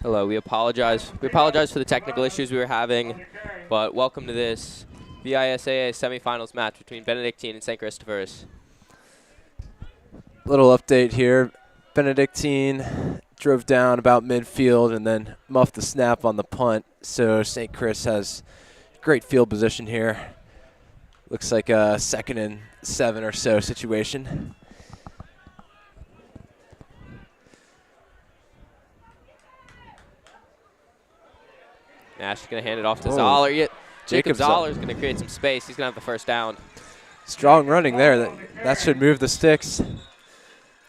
Hello, we apologize. We apologize for the technical issues we were having, but welcome to this VISAA semifinals match between Benedictine and St. Christopher's. Little update here. Benedictine drove down about midfield and then muffed the snap on the punt, so St. Chris has great field position here. Looks like a 2nd and 7 or so situation. Nash is going to hand it off to Zoller. Jacob Zoller is Zoller. going to create some space. He's going to have the first down. Strong running there. That should move the sticks.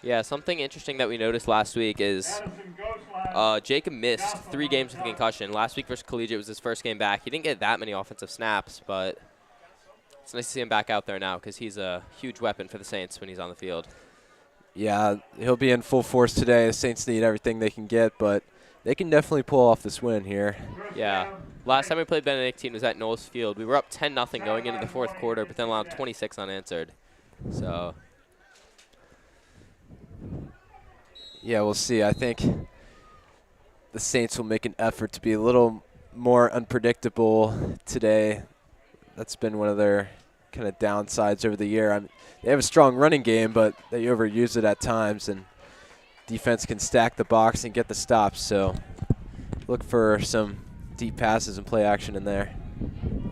Yeah, something interesting that we noticed last week is Jacob missed 3 games with a concussion. Last week versus Collegiate was his first game back. He didn't get that many offensive snaps, but it's nice to see him back out there now because he's a huge weapon for the Saints when he's on the field. Yeah, he'll be in full force today. The Saints need everything they can get, but they can definitely pull off this win here. Yeah. Last time we played Benedictine was at Knowles Field. We were up 10-0 going into the 4th quarter, but then allowed 26 unanswered. So, yeah, we'll see. I think the Saints will make an effort to be a little more unpredictable today. That's been one of their kind of downsides over the year. They have a strong running game, but they overuse it at times, and defense can stack the box and get the stops. So look for some deep passes and play action in there.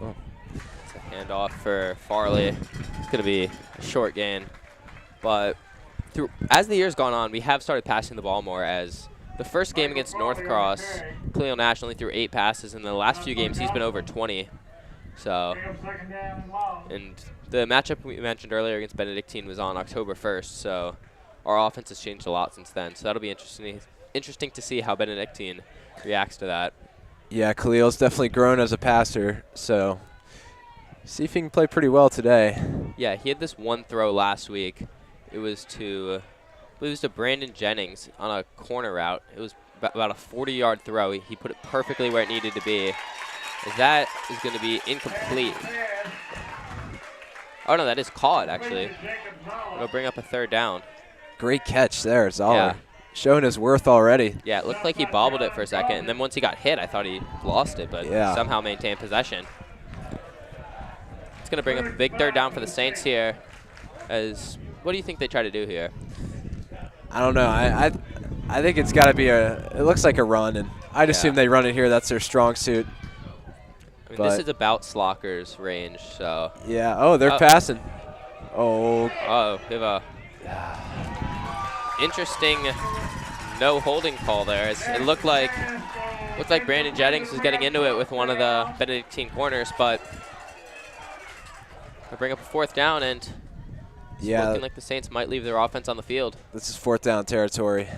Oh. It's a handoff for Farley. It's going to be a short gain. But as the year's gone on, we have started passing the ball more. As the first game against North Cross, Cleo Nash only threw 8 passes. And the last few games, he's been over 20. So, and the matchup we mentioned earlier against Benedictine was on October 1st. So our offense has changed a lot since then. So that'll be interesting to see how Benedictine reacts to that. Yeah, Khalil's definitely grown as a passer, so see if he can play pretty well today. Yeah, he had this one throw last week. It was to Brandon Jennings on a corner route. It was about a 40-yard throw. He put it perfectly where it needed to be. That is going to be incomplete. Oh, no, that is caught, actually. It'll bring up a 3rd down. Great catch there, Zoller. Yeah. Showing his worth already. Yeah, it looked like he bobbled it for a second, and then once he got hit, I thought he lost it, but somehow maintained possession. It's going to bring up a big 3rd down for the Saints here. What do you think they try to do here? I don't know. I think it's got to be it looks like a run, and I'd assume they run it here. That's their strong suit. I mean, this is about Slocker's range, so. Yeah, oh, they're passing. Oh. Uh-oh, we have a interesting no holding call there. It looked like Brandon Jennings was getting into it with one of the Benedictine corners, but they'll bring up a 4th down, and it's looking like the Saints might leave their offense on the field. This is 4th down territory.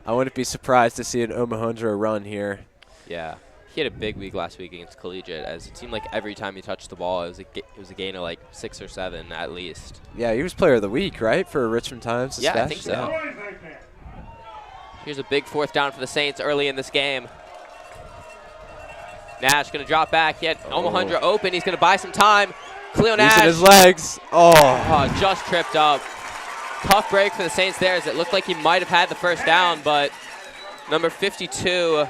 I wouldn't be surprised to see an Omohundro run here. Yeah. He had a big week last week against Collegiate, as it seemed like every time he touched the ball, it was a gain of like 6 or 7 at least. Yeah, he was player of the week, right, for Richmond Times? Yeah, I think so. Yeah. Here's a big 4th down for the Saints early in this game. Nash going to drop back. He had Omohundro open. He's going to buy some time. Cleo Nash. Using his legs. Oh, just tripped up. Tough break for the Saints there, as it looked like he might have had the 1st down, but number 52,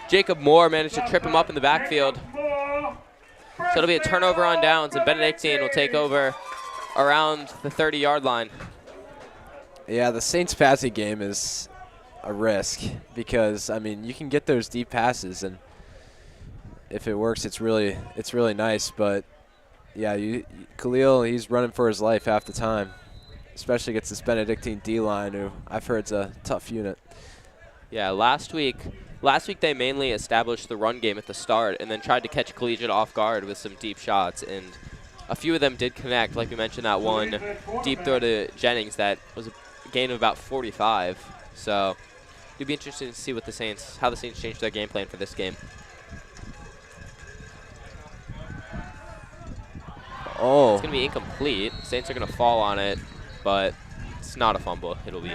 Jacob Moore, managed to trip him up in the backfield. So it'll be a turnover on downs, and Benedictine will take over around the 30-yard line. Yeah, the Saints passing game is a risk because, I mean, you can get those deep passes, and if it works, it's really nice. But, yeah, Khalil, he's running for his life half the time, especially against this Benedictine D-line, who I've heard is a tough unit. Yeah, last week they mainly established the run game at the start and then tried to catch Collegiate off guard with some deep shots, and a few of them did connect. Like we mentioned, that one deep throw to Jennings that was a gain of about 45. So it'd be interesting to see how the Saints change their game plan for this game. Oh. It's going to be incomplete. Saints are going to fall on it, but it's not a fumble. It'll be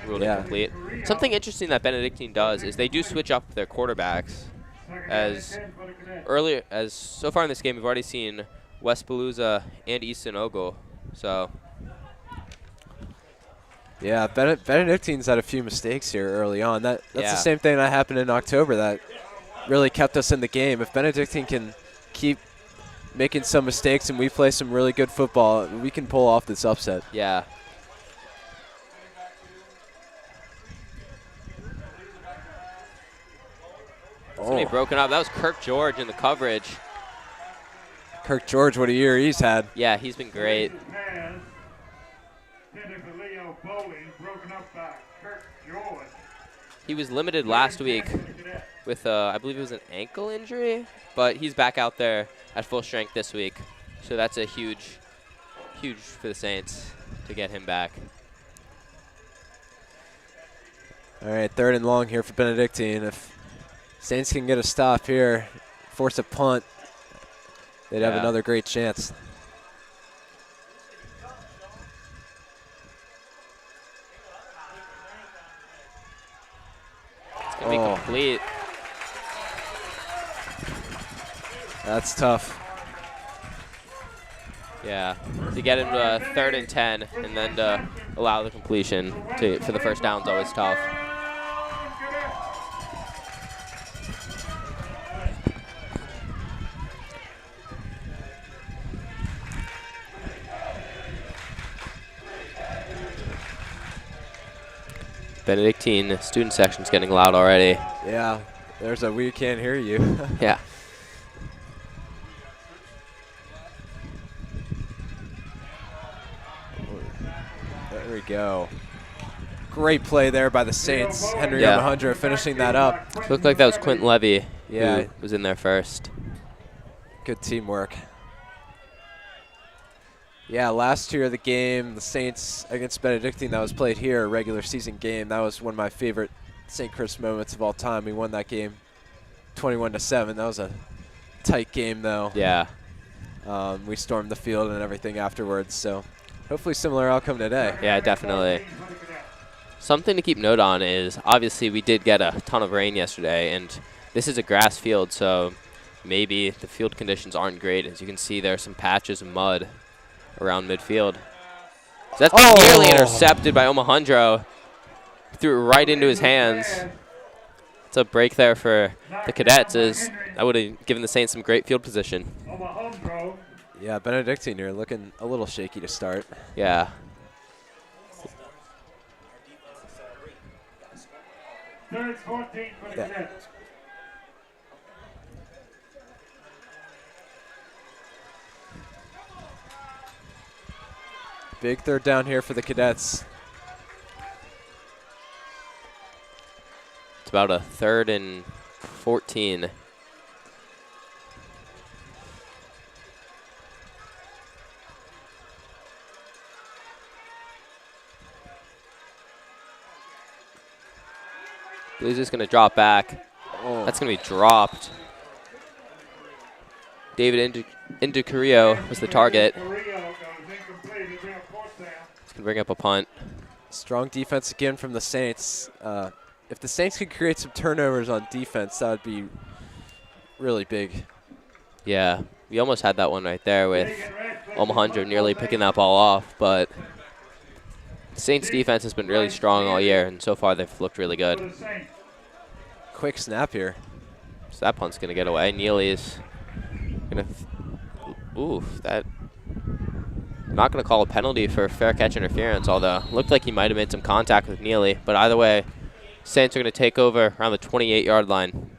ruled incomplete. Something interesting that Benedictine does is they do switch up their quarterbacks. So far in this game, we've already seen West Palooza and Easton Ogle. So Yeah, Benedictine's had a few mistakes here early on. That's the same thing that happened in October that really kept us in the game. If Benedictine can keep making some mistakes and we play some really good football, we can pull off this upset. Yeah. It's going to be broken up. That was Kirk George in the coverage. Kirk George, what a year he's had. Yeah, he's been great. He was limited last week with, I believe it was an ankle injury, but he's back out there at full strength this week. So that's a huge for the Saints to get him back. All right, 3rd and long here for Benedictine. If Saints can get a stop here, force a punt, they'd have another great chance. It's going to be complete. That's tough. Yeah, to get into 3rd and 10 and then to allow the completion for the first down is always tough. Benedictine student section's getting loud already. Yeah, there's a "we can't hear you." Yeah. There we go. Great play there by the Saints. Henry Alejandro finishing that up. Looked like that was Quentin Levy who was in there first. Good teamwork. Yeah, last year the game, the Saints against Benedictine that was played here, a regular season game, that was one of my favorite St. Chris moments of all time. We won that game 21-7. That was a tight game though. Yeah. We stormed the field and everything afterwards, so hopefully similar outcome today. Yeah, definitely. Something to keep note on is obviously we did get a ton of rain yesterday, and this is a grass field, so maybe the field conditions aren't great. As you can see, there are some patches of mud around midfield. So that's nearly intercepted by Alejandro. Threw it right into his hands. It's a break there for the Cadets, as that would have given the Saints some great field position. Yeah, Benedictine here looking a little shaky to start. Yeah. Yeah. Big 3rd down here for the Cadets. It's about a 3rd and 14. Blues is going to drop back. That's going to be dropped. David Inducarrillo was the target. He's going to bring up a punt. Strong defense again from the Saints. If the Saints could create some turnovers on defense, that would be really big. Yeah, we almost had that one right there with Alejandro nearly picking that ball off, but the Saints defense has been really strong all year, and so far they've looked really good. Quick snap here. So that punt's going to get away. Neely's going to, that. Not going to call a penalty for fair catch interference, although looked like he might have made some contact with Neely. But either way, Saints are going to take over around the 28-yard line.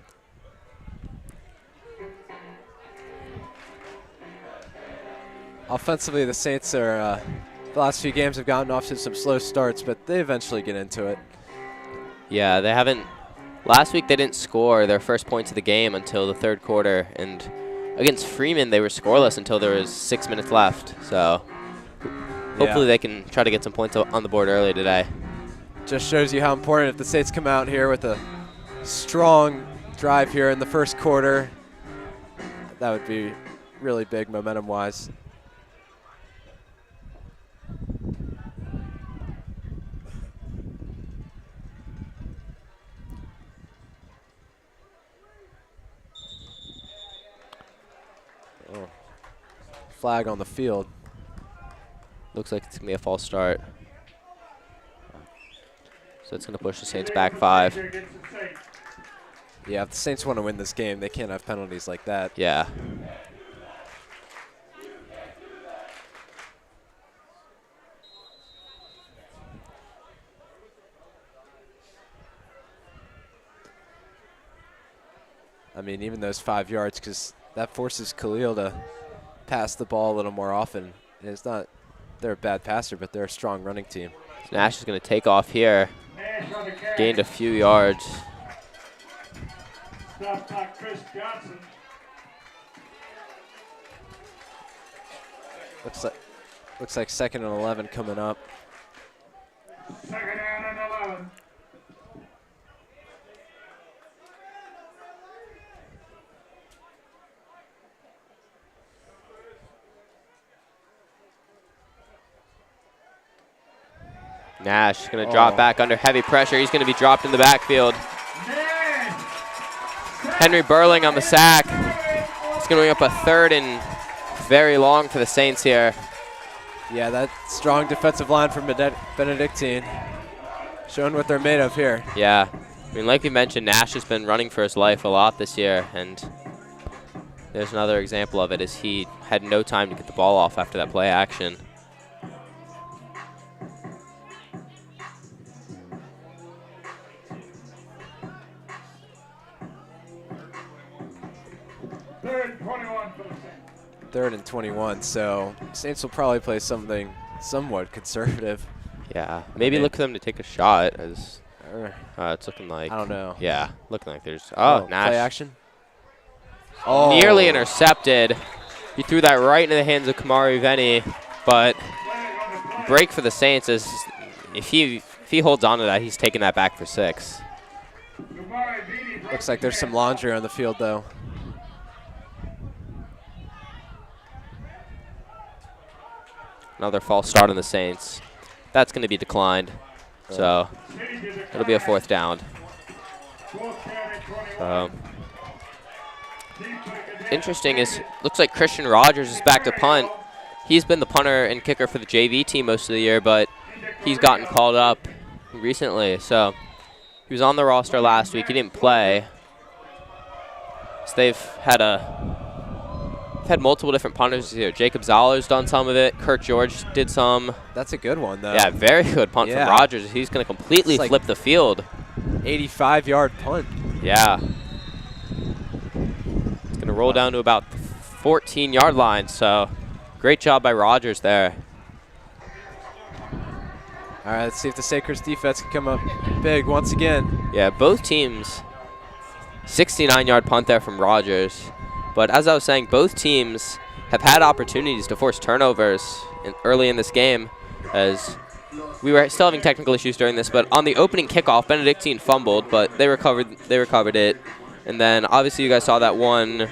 Offensively, the Saints are, the last few games have gotten off to some slow starts, but they eventually get into it. Yeah, they haven't. Last week they didn't score their first points of the game until the 3rd quarter, and against Freeman they were scoreless until there was 6 minutes left. So hopefully they can try to get some points on the board early today. Just shows you how important if the Saints come out here with a strong drive here in the first quarter. That would be really big momentum-wise. Flag on the field. Looks like it's going to be a false start. So it's going to push the Saints back 5. Yeah, if the Saints want to win this game, they can't have penalties like that. Yeah. I mean, even those 5 yards, because that forces Khalil to pass the ball a little more often. And it's not they're a bad passer, but they're a strong running team. So Nash is going to take off here. Gained a few yards. Stop clock, Chris Johnson. Looks like 2nd and 11 coming up. 2nd down and 11. Nash is going to drop back under heavy pressure. He's going to be dropped in the backfield. Henry Burling on the sack. It's going to bring up a 3rd and very long for the Saints here. Yeah, that strong defensive line from Benedictine. Showing what they're made of here. Yeah. I mean, like we mentioned, Nash has been running for his life a lot this year, and there's another example of it as he had no time to get the ball off after that play action. Third and 21, so Saints will probably play something somewhat conservative. Yeah, maybe look for them to take a shot as it's looking like. I don't know. Yeah, looking like there's. Nash. Nash. Play action. Nearly intercepted. He threw that right into the hands of Kamari Venny, but break for the Saints is if he holds on to that, he's taking that back for 6. Looks like there's some laundry on the field, though. Another false start on the Saints. That's going to be declined. So it'll be a 4th down. Interesting is, looks like Christian Rogers is back to punt. He's been the punter and kicker for the JV team most of the year, but he's gotten called up recently. So he was on the roster last week. He didn't play. So they've had multiple different punters here. Jacob Zoller's done some of it. Kirk George did some. That's a good one, though. Yeah, very good punt from Rogers. He's going to completely flip the field. 85-yard punt. Yeah. It's going to roll down to about 14-yard line, so great job by Rogers there. All right, let's see if the Sakers defense can come up big once again. Yeah, both teams, 69-yard punt there from Rogers. But as I was saying, both teams have had opportunities to force turnovers early in this game, as we were still having technical issues during this. But on the opening kickoff, Benedictine fumbled, but they recovered it. And then obviously you guys saw that one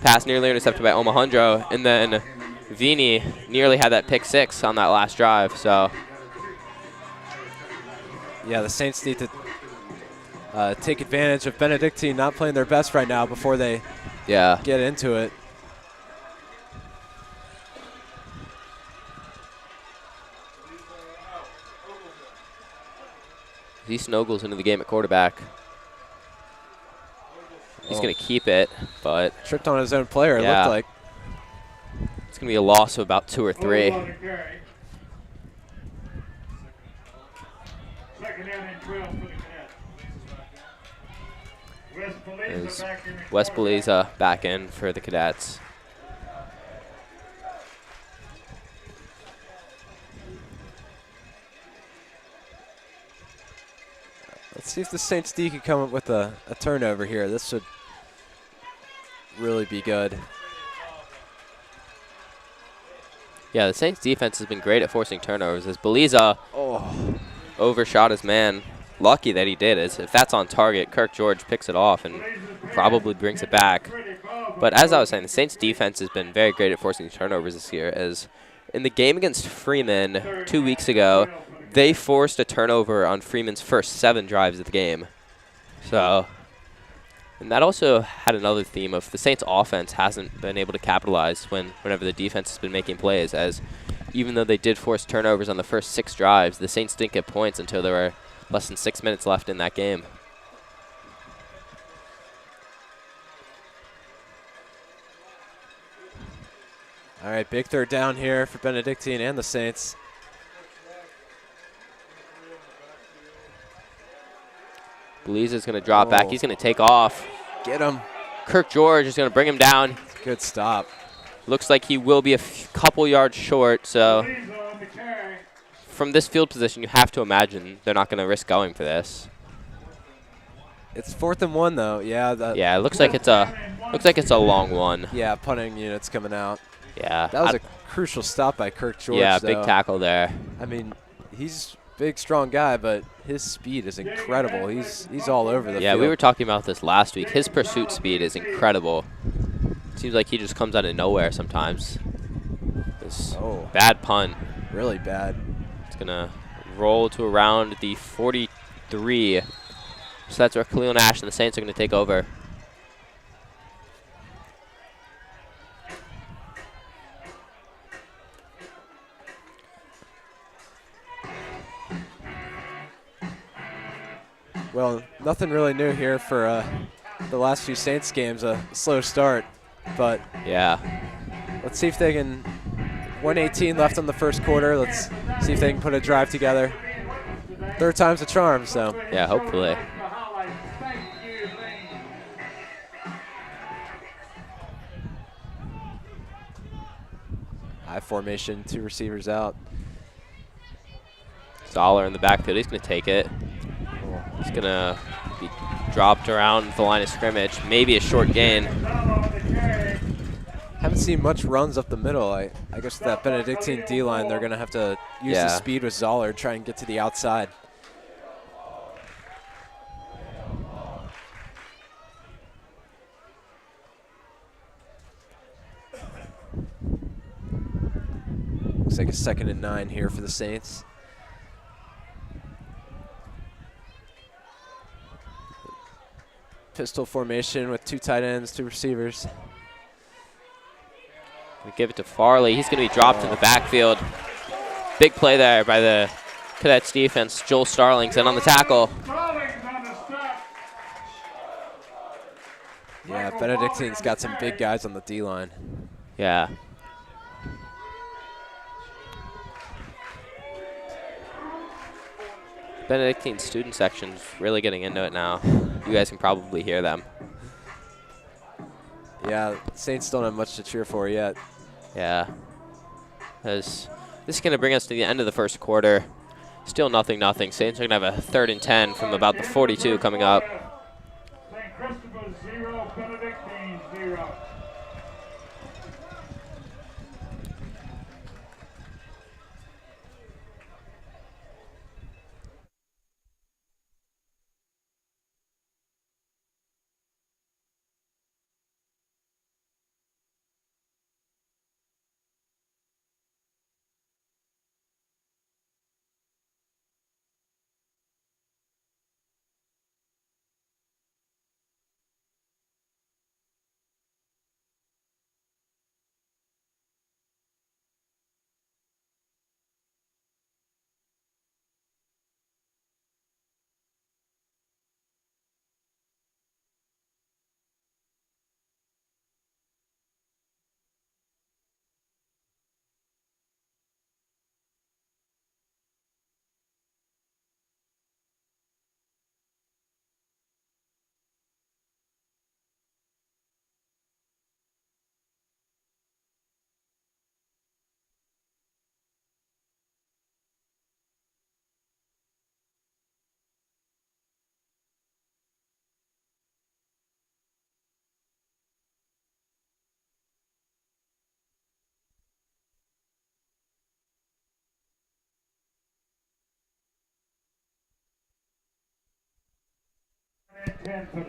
pass nearly intercepted by Omohundro, and then Vini nearly had that pick 6 on that last drive. So yeah, the Saints need to take advantage of Benedictine not playing their best right now before they get into it. He snuggles into the game at quarterback. He's going to keep it, but tripped on his own player, it looked like. It's going to be a loss of about 2 or 3. West Beliza back in for the Cadets. Let's see if the Saints D can come up with a turnover here. This should really be good. Yeah, the Saints defense has been great at forcing turnovers as Beliza overshot his man. Lucky that he did. As if that's on target, Kirk George picks it off and probably brings it back. But as I was saying, the Saints defense has been very great at forcing turnovers this year. As in the game against Freeman 2 weeks ago, they forced a turnover on Freeman's first 7 drives of the game. So, and that also had another theme of the Saints offense hasn't been able to capitalize whenever the defense has been making plays, as even though they did force turnovers on the first 6 drives, the Saints didn't get points until there were less than 6 minutes left in that game. All right, big third down here for Benedictine and the Saints. Belize is going to drop back. He's going to take off. Get him. Kirk George is going to bring him down. Good stop. Looks like he will be a couple yards short, so from this field position, you have to imagine they're not going to risk going for this. It's 4th and 1 though. Yeah. Yeah, it looks like it's a long one. Yeah, punting units coming out. Yeah. That was a crucial stop by Kirk George. Yeah, though. big tackle there. I mean, he's a big, strong guy, but his speed is incredible. He's all over the field. Yeah, we were talking about this last week. His pursuit speed is incredible. Seems like he just comes out of nowhere sometimes. This bad punt. Really bad. It's going to roll to around the 43. So that's where Khalil Nash and the Saints are going to take over. Well, nothing really new here for the last few Saints games. A slow start, but yeah. Let's see if they can. 1:18 left on the first quarter. Let's see if they can put a drive together. Third time's a charm, so. Yeah, hopefully. High formation, 2 receivers out. Zoller in the backfield. He's going to take it. He's going to be dropped around the line of scrimmage. Maybe a short gain. Haven't seen much runs up the middle. I guess with that Benedictine D-line, they're going to have to use the speed with Zoller, try and get to the outside. Looks like a 2nd and 9 here for the Saints. Pistol formation with 2 tight ends, 2 receivers. We give it to Farley. He's going to be dropped in the backfield. Big play there by the Cadets defense. Joel Starling's in on the tackle. Yeah, Benedictine's got some big guys on the D-line. Yeah. Benedictine student section's really getting into it now. You guys can probably hear them. Yeah, Saints don't have much to cheer for yet. Yeah. This is going to bring us to the end of the first quarter. Still 0-0. Saints are going to have a 3rd and 10 from about the 42 coming up. St. Christopher 0, Benedictine 0.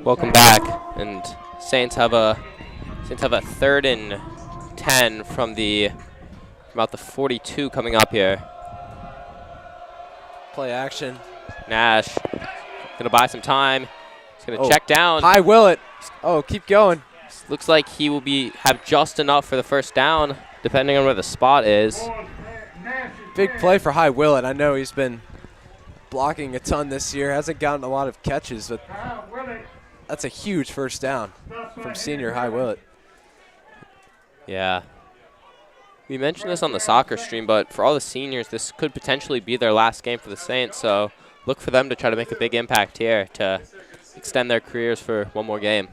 Welcome back, and Saints have a 3rd and 10 from about the 42 coming up here. Play action. Nash gonna buy some time. He's gonna check down. High Willett. Oh, keep going. Looks like he will have just enough for the first down, depending on where the spot is. Big play for High Willett. I know he's been blocking a ton this year. Hasn't gotten a lot of catches, but Kyle Willett. that's a huge first down from senior High Willett. Yeah. We mentioned this on the soccer stream, but for all the seniors, this could potentially be their last game for the Saints, so look for them to try to make a big impact here to extend their careers for one more game.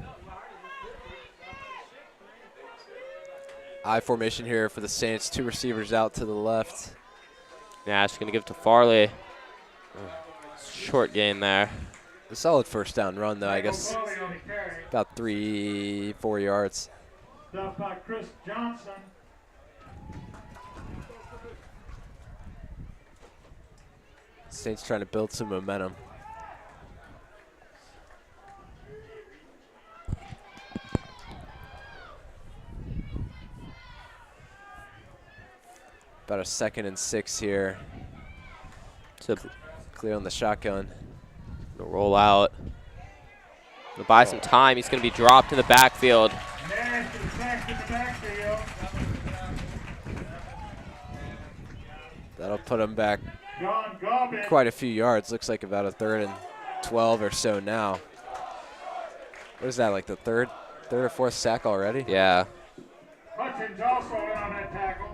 I formation here for the Saints. 2 receivers out to the left. Nash going to give it to Farley. Short gain there. A solid first down run, though, I guess. Foley on the carry. About 3-4 yards. Stuff by Chris Johnson. Saints trying to build some momentum. About a 2nd and 6 here. To Clear on the shotgun. roll out. To buy some time. He's going to be dropped in the backfield. Nash is sacked in the backfield. That'll put him back John Gobbin. quite a few yards. Looks like about a 3rd and 12 or so now. What is that, like the third or 4th sack already? Yeah. Hutchins also in on that tackle.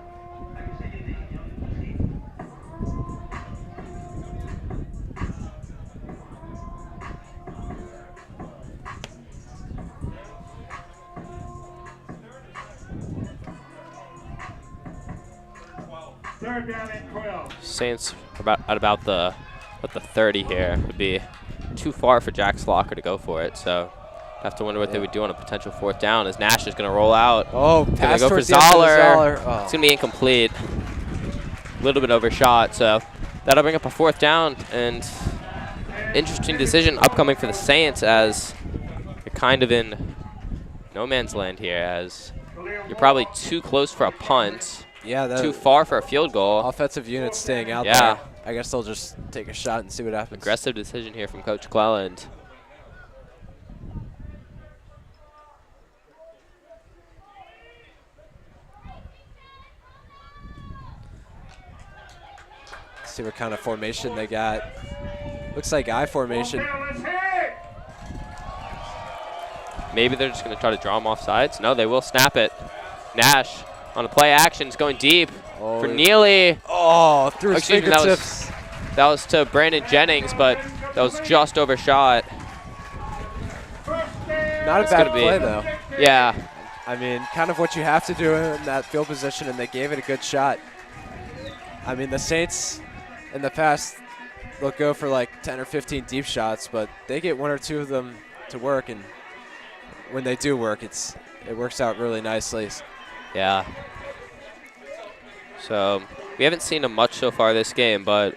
Third down and 12. Saints are at about the 30 here. Would be too far for Jack Slocker to go for it, so have to wonder what they would do on a potential 4th down as Nash is going to roll out. Oh, Gonna pass go for towards the end of Zoller. Oh. It's going to be incomplete. A little bit overshot, so that'll bring up a 4th down. And interesting decision upcoming for the Saints as you're kind of in no man's land here, as you're probably too close for a punt, Yeah, too far for a field goal. offensive unit staying out Yeah. there. I guess they'll just take a shot and see what happens. Aggressive decision here from Coach Cleland. See what kind of formation they got. Looks like I formation. Maybe they're just going to try to draw him off sides. No, they will snap it. Nash on a play action is going deep for Neely. Oh, through his Excuse me, fingertips. that was to Brandon Jennings, but that was just overshot. Not a It's bad gonna be- play, though. Yeah, I mean, kind of what you have to do in that field position, and they gave it a good shot. I mean, the Saints in the past, they'll go for like 10 or 15 deep shots, but they get 1 or 2 of them to work, and when they do work, it works out really nicely. yeah. So we haven't seen him much so far this game, but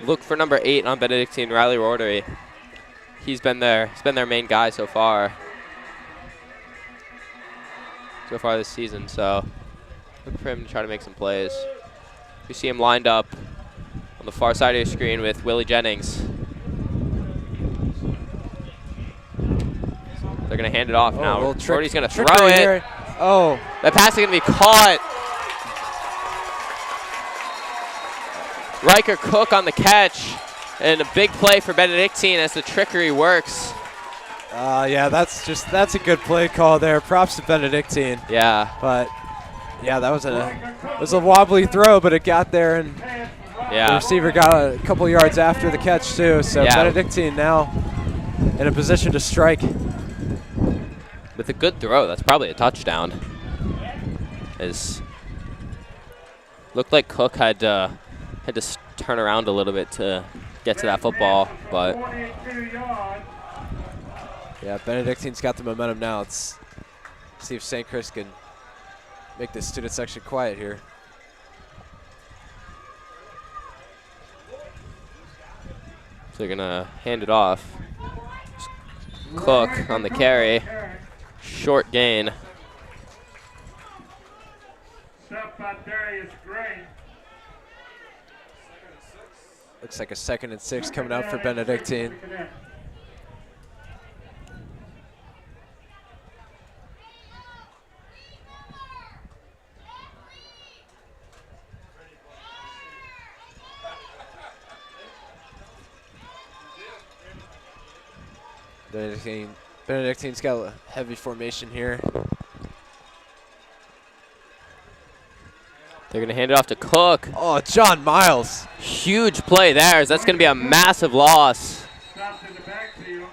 look for number 8 on Benedictine, Riley Rotary. He's been their main guy so far this season. So look for him to try to make some plays. You see him lined up on the far side of your screen with Willie Jennings. They're going to hand it off now. Rotary's going to throw it. Here. Oh, That pass is going to be caught. Riker Cook on the catch. And a big play for Benedictine as the trickery works. yeah, that's a good play call there. Props to Benedictine. Yeah. But yeah, that was a wobbly throw, but it got there, and the Yeah. receiver got a couple yards after the catch too. So Yeah. Benedictine now in a position to strike. With a good throw, that's probably a touchdown. Looked like Cook had to turn around a little bit to get to that football, but 42 yards. Yeah, Benedictine's got the momentum now. Let's see if St. Chris can make this student section quiet here. so they're gonna hand it off. Cook on the carry. Short gain. Stop by Darius Gray. Looks like a 2nd and 6 coming out for Benedictine. Benedictine's got a heavy formation here. They're going to hand it off to Cook. Oh, John Miles. Huge play there. That's going to be a massive loss. Stops in the backfield.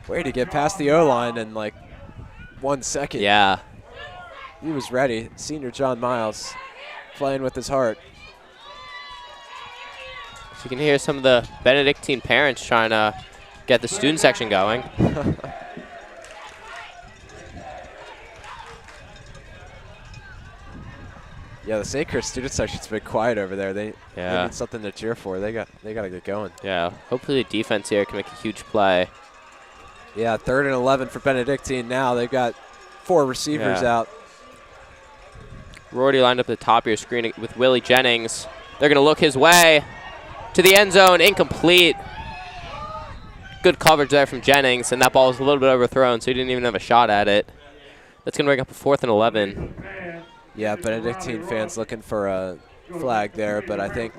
Way to get past the O-line in like 1 second. Yeah. He was ready. Senior John Miles playing with his heart. So you can hear some of the Benedictine parents trying to get the student section going. Yeah, the St. Chris student section's been quiet over there. They need something to cheer for. They got to get going. Yeah. Hopefully the defense here can make a huge play. Yeah, 3rd and 11 for Benedictine now. They've got 4 receivers out. We're already lined up at the top of your screen with Willie Jennings. They're going to look his way to the end zone. Incomplete. Good coverage there from Jennings, and that ball was a little bit overthrown, so he didn't even have a shot at it. That's going to bring up a 4th and 11. Yeah, Benedictine fans looking for a flag there, but I think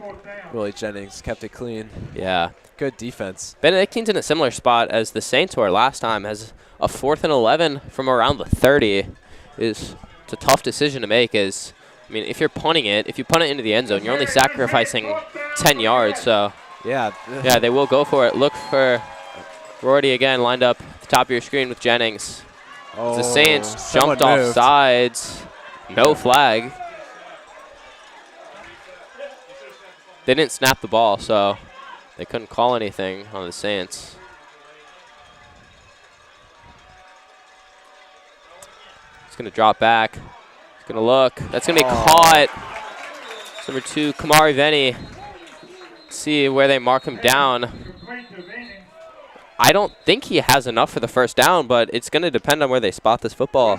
Willie Jennings kept it clean. Yeah. Good defense. Benedictine's in a similar spot as the Saints were last time, has a 4th and 11 from around the 30. It's a tough decision to make. If you punt it into the end zone, you're only sacrificing 10 yards. So yeah, they will go for it. Look for Rorty again, lined up at the top of your screen with Jennings. Oh, the Saints jumped off sides. No flag. They didn't snap the ball, so they couldn't call anything on the Saints. It's going to drop back. It's going to look. That's going to be caught. Number 2, Kamari Venny. See where they mark him down. I don't think he has enough for the first down, but it's going to depend on where they spot this football.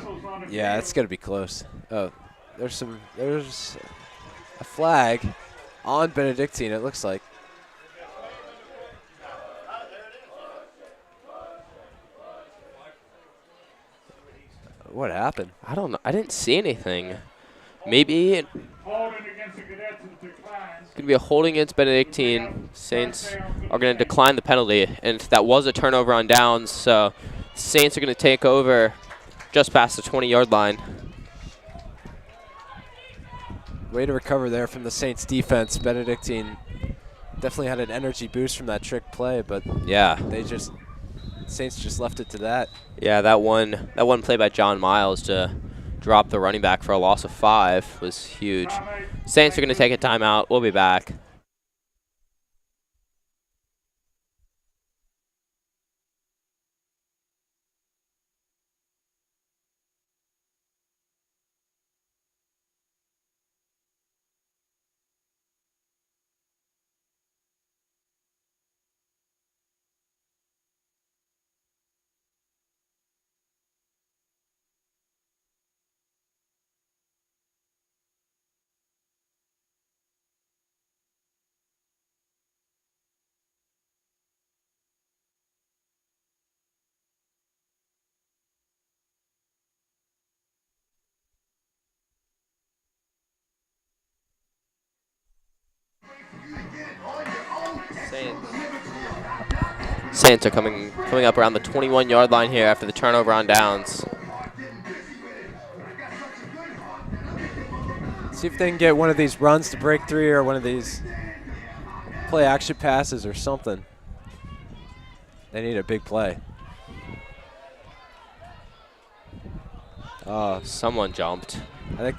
Yeah, it's going to be close. Oh, there's a flag on Benedictine, it looks like. What happened? I don't know. I didn't see anything. Maybe it's going to be a holding against Benedictine. Saints are going to decline the penalty, and that was a turnover on downs, so Saints are going to take over just past the 20-yard line. Way to recover there from the Saints defense. Benedictine definitely had an energy boost from that trick play, but yeah, Saints just left it to that. Yeah, that one play by John Miles to drop the running back for a loss of 5 was huge. Saints are going to take a timeout. We'll be back. Saints are coming up around the 21-yard line here after the turnover on downs. See if they can get one of these runs to break 3 or one of these play action passes or something. They need a big play. Oh, someone jumped. I think.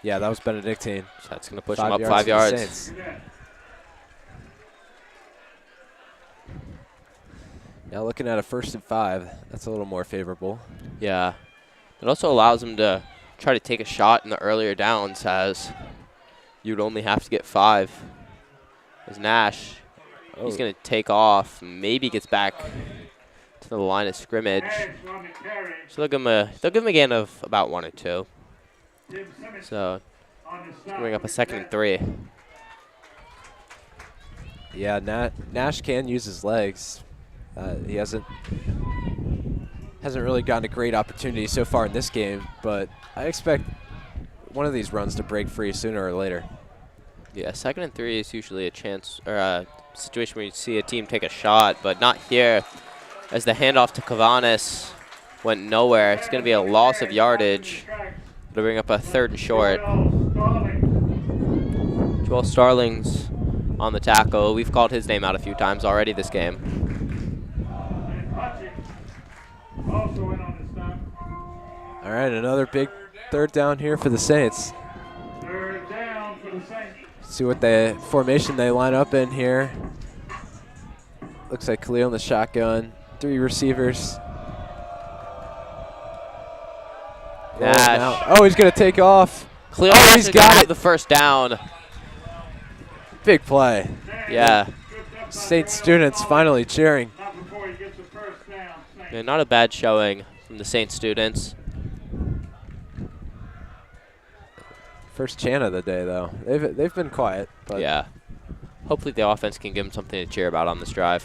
Yeah, that was Benedictine. So that's going to push them up 5 yards. Now looking at a 1st and 5, that's a little more favorable. Yeah. It also allows them to try to take a shot in the earlier downs, as you'd only have to get 5. As Nash, he's going to take off, maybe gets back to the line of scrimmage. So they'll give him a gain of about 1 or 2. So, bring up a 2nd and 3. Yeah, Nash can use his legs. He hasn't really gotten a great opportunity so far in this game, but I expect one of these runs to break free sooner or later. Yeah, 2nd and 3 is usually a chance or a situation where you see a team take a shot, but not here. As the handoff to Cavanis went nowhere, it's going to be a loss of yardage. It'll bring up a 3rd and short. Joel Starling's on the tackle. We've called his name out a few times already this game. All right, another big 3rd down here for the Saints. 3rd down for the Saints. See what the formation they line up in here. Looks like Khalil in the shotgun. 3 receivers. Nash. Oh, he's going to take off. Khalil Oh, he's got it. the first down. Big play. Yeah. Saints students finally cheering. Not before he gets the first down. Saints. Yeah, not a bad showing from the Saint students. First chant of the day, though. They've been quiet. But Yeah. Hopefully the offense can give them something to cheer about on this drive.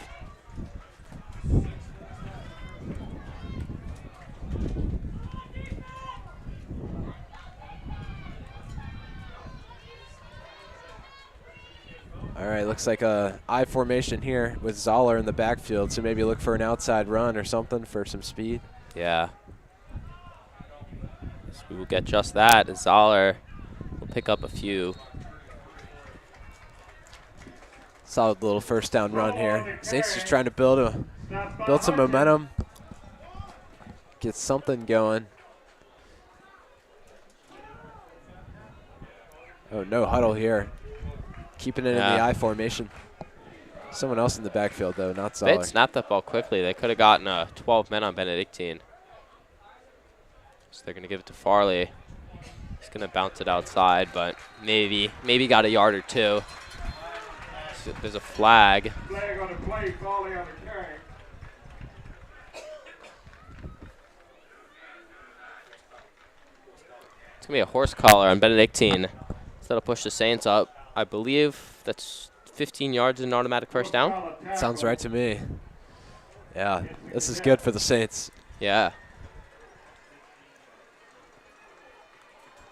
All right, looks like a I formation here with Zoller in the backfield, so maybe look for an outside run or something for some speed. Yeah. So we will get just that. Zoller will pick up a few. Solid little first down run here. Saints just trying to build some momentum, get something going. Oh, no huddle here. Keeping it in the I formation. Someone else in the backfield, though, not They Zoller. had snapped that ball quickly. They could have gotten 12 men on Benedictine. So they're going to give it to Farley. He's going to bounce it outside, but maybe got a yard or two. So there's a flag. Flag on the play, Farley on the carry. It's going to be a horse collar on Benedictine. So that'll push the Saints up. I believe that's 15 yards and an automatic first down. Sounds right to me. Yeah, this is good for the Saints. Yeah.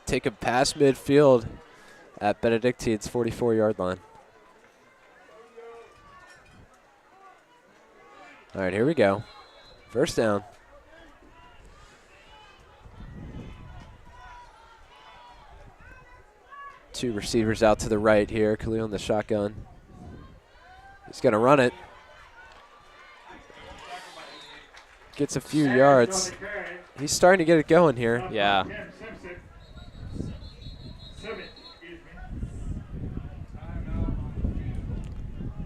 Take a pass midfield at Benedictine's 44-yard line. All right, here we go. First down. Two receivers out to the right here. Khalil in the shotgun. He's going to run it. Gets a few yards. He's starting to get it going here. Yeah.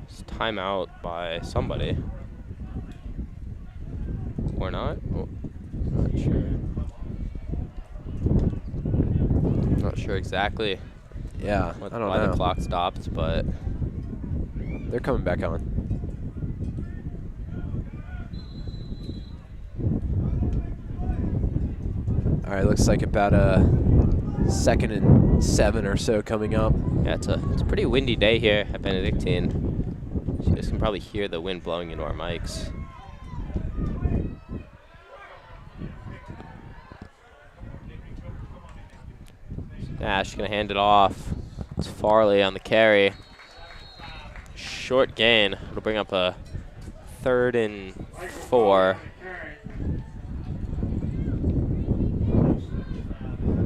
It's timeout by somebody. Or not? Oh, not sure. Not sure exactly. Yeah, Why I don't know. the clock stopped, but They're coming back on. All right, looks like about a 2nd and 7 or so coming up. yeah, it's a pretty windy day here at Benedictine. You guys can probably hear the wind blowing into our mics. Nash gonna hand it off. It's Farley on the carry. Short gain. It'll bring up a 3rd and 4.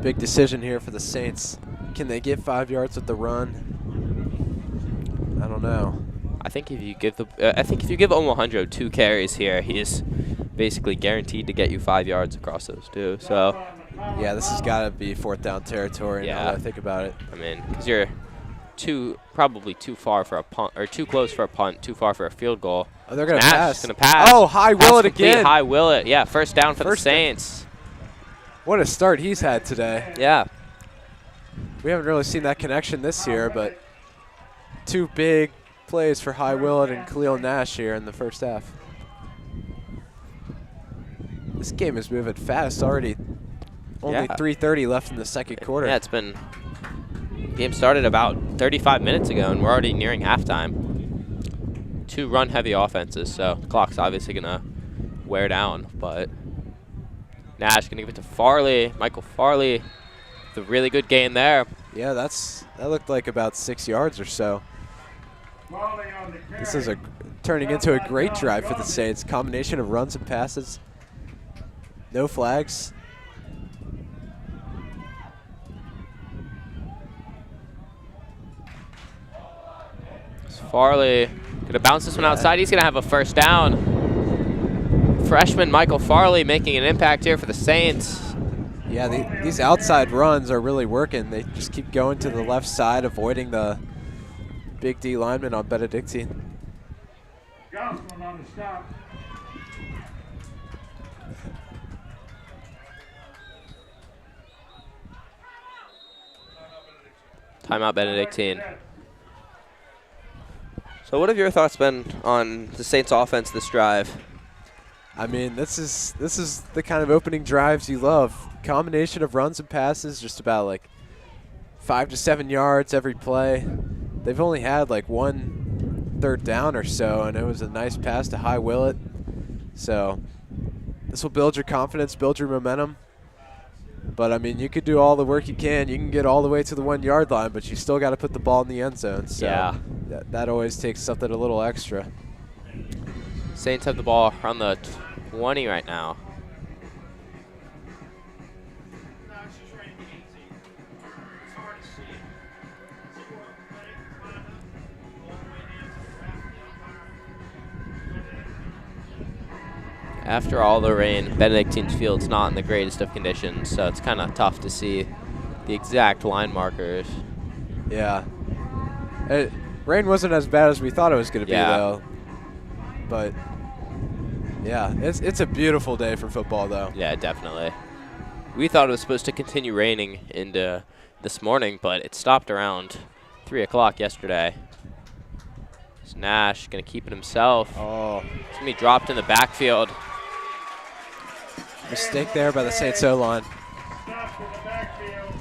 Big decision here for the Saints. Can they get 5 yards with the run? I don't know. I think if you give Omohundro 2 carries here, he's basically guaranteed to get you 5 yards across those two. So Yeah, this has got to be 4th down territory. Yeah. Now that I think about it. I mean, because you're probably too far for a punt, or too close for a punt, too far for a field goal. Oh, they're going to Nash pass. is gonna pass. Oh, High Pass Willett complete, again. High Willett. Yeah, first down for First the down. Saints. What a start he's had today. Yeah. We haven't really seen that connection this year, but 2 big plays for High Willett and Khalil Nash here in the first half. This game is moving fast already. Only Yeah. 3:30 left in the second quarter. Yeah, game started about 35 minutes ago, and we're already nearing halftime. 2 run-heavy offenses, so the clock's obviously going to wear down. But Nash going to give it to Farley. Michael Farley The really good gain there. Yeah, that looked like about 6 yards or so. Falling on the carry. This is turning into a great drive for the Saints. Combination of runs and passes. No flags. Farley gonna bounce this one outside. He's gonna have a first down. Freshman Michael Farley making an impact here for the Saints. Yeah, these outside runs are really working. They just keep going to the left side, avoiding the big D lineman on Benedictine. Gosselin on the stop. Timeout Benedictine. So what have your thoughts been on the Saints offense this drive? I mean, this is the kind of opening drives you love. Combination of runs and passes, just about like 5 to 7 yards every play. They've only had like 1 third down or so, and it was a nice pass to High Willett. So this will build your confidence, build your momentum. But I mean, you could do all the work you can. You can get all the way to the 1 yard line, but you still got to put the ball in the end zone. So yeah, that always takes something a little extra. Saints have the ball around the 20 right now. After all the rain, Benedictine's field's not in the greatest of conditions, so it's kind of tough to see the exact line markers. Yeah. Rain wasn't as bad as we thought it was going to be, though. But, yeah, it's a beautiful day for football, though. Yeah, definitely. We thought it was supposed to continue raining into this morning, but it stopped around 3 o'clock yesterday. It's Nash going to keep it himself. Oh. It's going to be dropped in the backfield. Mistake there by the Saints O-line. Stop in the backfield.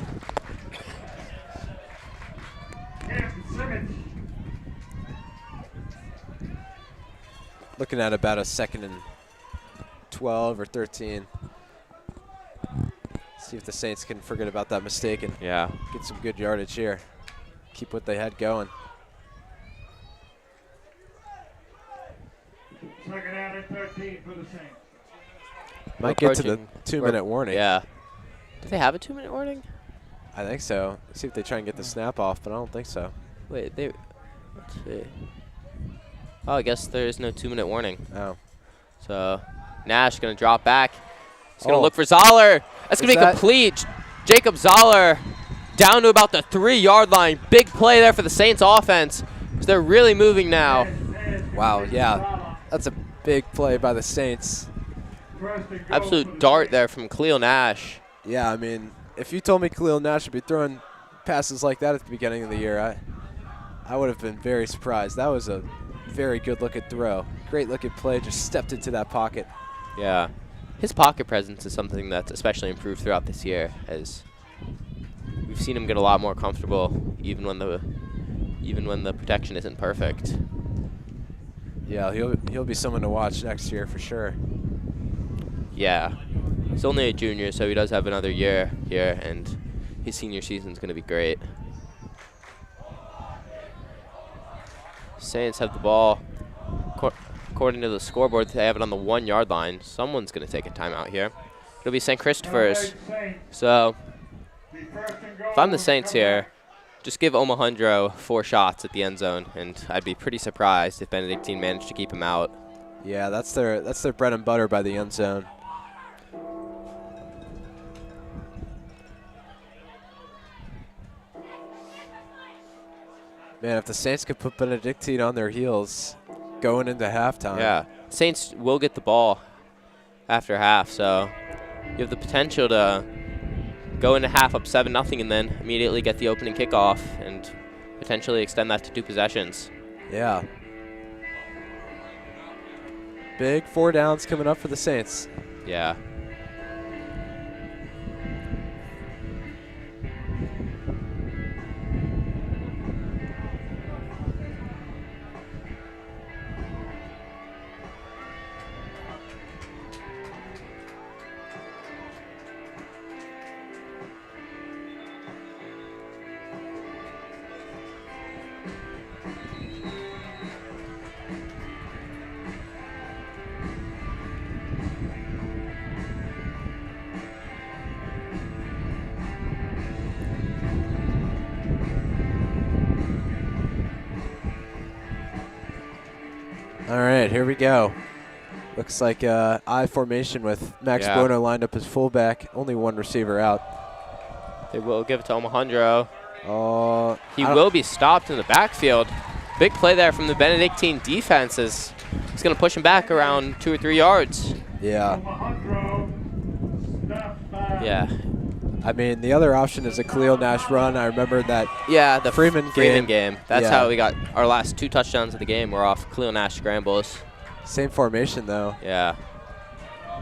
Looking at about a 2nd and 12 or 13. See if the Saints can forget about that mistake and get some good yardage here. Keep what they had going. 2nd down and 13 for the Saints. Might get to the 2-minute warning. Yeah. Do they have a 2-minute warning? I think so. See if they try and get the snap off, but I don't think so. Wait, let's see. Oh, I guess there is no 2-minute warning. Oh. So Nash going to drop back. He's going to look for Zoller. That's going to be complete. Jacob Zoller down to about the 3-yard line. Big play there for the Saints offense, because they're really moving now. Wow, yeah. That's a big play by the Saints. Absolute dart there from Khalil Nash. Yeah, I mean, if you told me Khalil Nash would be throwing passes like that at the beginning of the year, I would have been very surprised. That was a very good-looking throw. Great-looking play, just stepped into that pocket. Yeah. His pocket presence is something that's especially improved throughout this year, as we've seen him get a lot more comfortable even when the protection isn't perfect. Yeah, he'll be someone to watch next year for sure. Yeah. He's only a junior, so he does have another year here, and his senior season's going to be great. Saints have the ball. According to the scoreboard, they have it on the 1-yard line. Someone's going to take a timeout here. It'll be St. Christopher's. So if I'm the Saints here, just give Omohundro 4 shots at the end zone, and I'd be pretty surprised if Benedictine managed to keep him out. Yeah, that's their bread and butter by the end zone. Man, if the Saints could put Benedictine on their heels going into halftime. Yeah, Saints will get the ball after half, so you have the potential to go into half up 7-0 and then immediately get the opening kickoff and potentially extend that to 2 possessions. Yeah. Big 4 downs coming up for the Saints. Yeah. All right, here we go. Looks like I formation with Max Bono lined up as fullback. Only one receiver out. They will give it to Alejandro. Oh, He will be stopped in the backfield. Big play there from the Benedictine defenses. He's going to push him back around 2 or 3 yards. Yeah. Yeah. I mean, the other option is a Khalil Nash run. I remember that. Yeah, the Freeman game. That's how we got our last 2 touchdowns of the game. Were off Khalil Nash scrambles. Same formation, though. Yeah.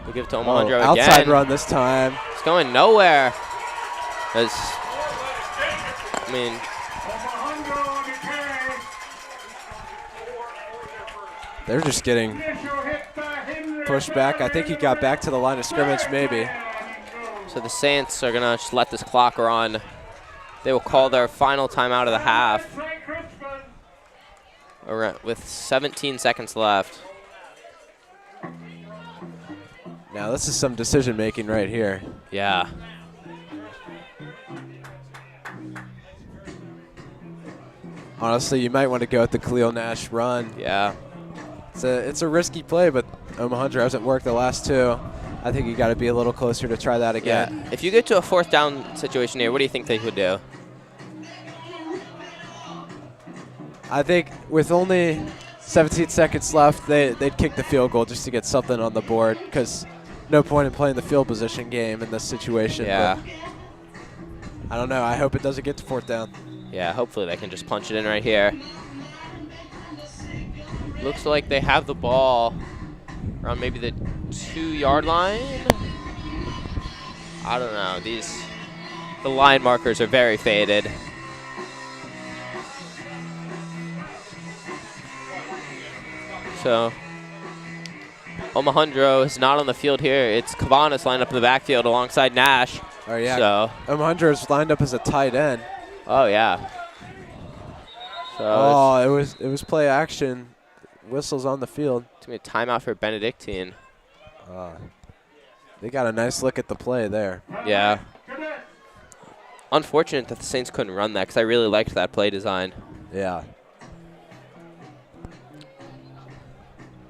We'll give it to Alejandro again. Outside run this time. It's going nowhere. I mean, they're just getting pushed back. I think he got back to the line of scrimmage, maybe. so the Saints are going to just let this clock run. They will call their final timeout of the half with 17 seconds left. Now, this is some decision making right here. Yeah. Honestly, you might want to go with the Khalil Nash run. Yeah. It's a risky play, but Alejandro hasn't worked the last 2. I think you got to be a little closer to try that again. Yeah. If you get to a 4th down situation here, what do you think they would do? I think with only 17 seconds left, they'd kick the field goal just to get something on the board, because no point in playing the field position game in this situation. Yeah. But I don't know. I hope it doesn't get to 4th down. Yeah, hopefully they can just punch it in right here. Looks like they have the ball around maybe the 2-yard line. I don't know. The line markers are very faded. So Alejandro is not on the field here. It's Cabanas lined up in the backfield alongside Nash. Oh, yeah. So Alejandro's lined up as a tight end. oh, yeah. So Oh, it was play action. Whistles on the field. it's going to be a timeout for Benedictine. They got a nice look at the play there. Yeah. Unfortunate that the Saints couldn't run that, because I really liked that play design. Yeah.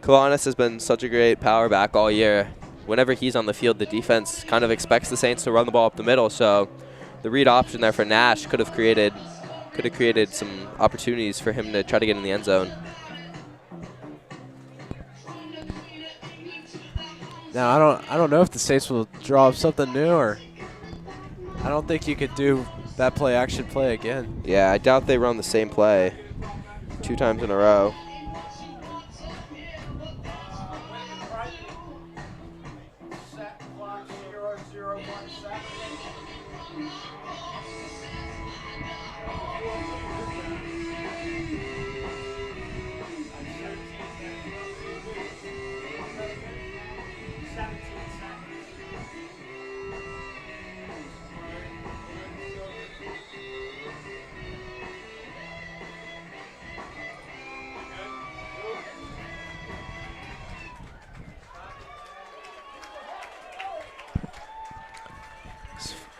Kalanis has been such a great power back all year. Whenever he's on the field, the defense kind of expects the Saints to run the ball up the middle. So the read option there for Nash could have created some opportunities for him to try to get in the end zone. Now, I don't know if the Saints will draw up something new, or I don't think you could do that play action play again. Yeah, I doubt they run the same play 2 times in a row.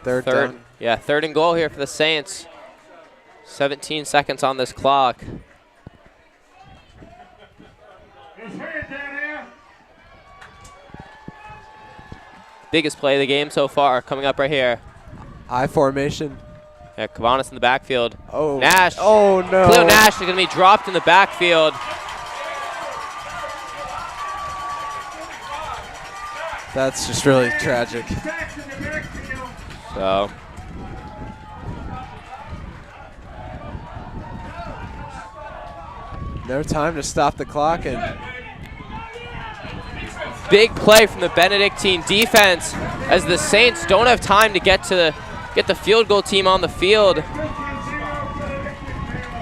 Third down. Yeah, 3rd and goal here for the Saints. 17 seconds on this clock. Biggest play of the game so far coming up right here. I formation. Yeah, Cabanas in the backfield. Oh. Nash. Oh, no. Khalil Nash is going to be dropped in the backfield. That's just really tragic. So no time to stop the clock, and big play from the Benedictine defense as the Saints don't have time to get the field goal team on the field.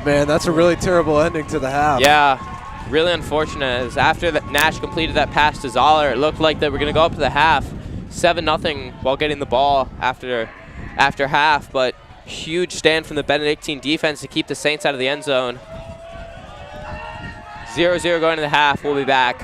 man, that's a really terrible ending to the half. Yeah, really unfortunate. As after that Nash completed that pass to Zoller, it looked like they were going to go up to the half, 7-0 while getting the ball after half, but huge stand from the Benedictine defense to keep the Saints out of the end zone. 0-0 going to the half. We'll be back.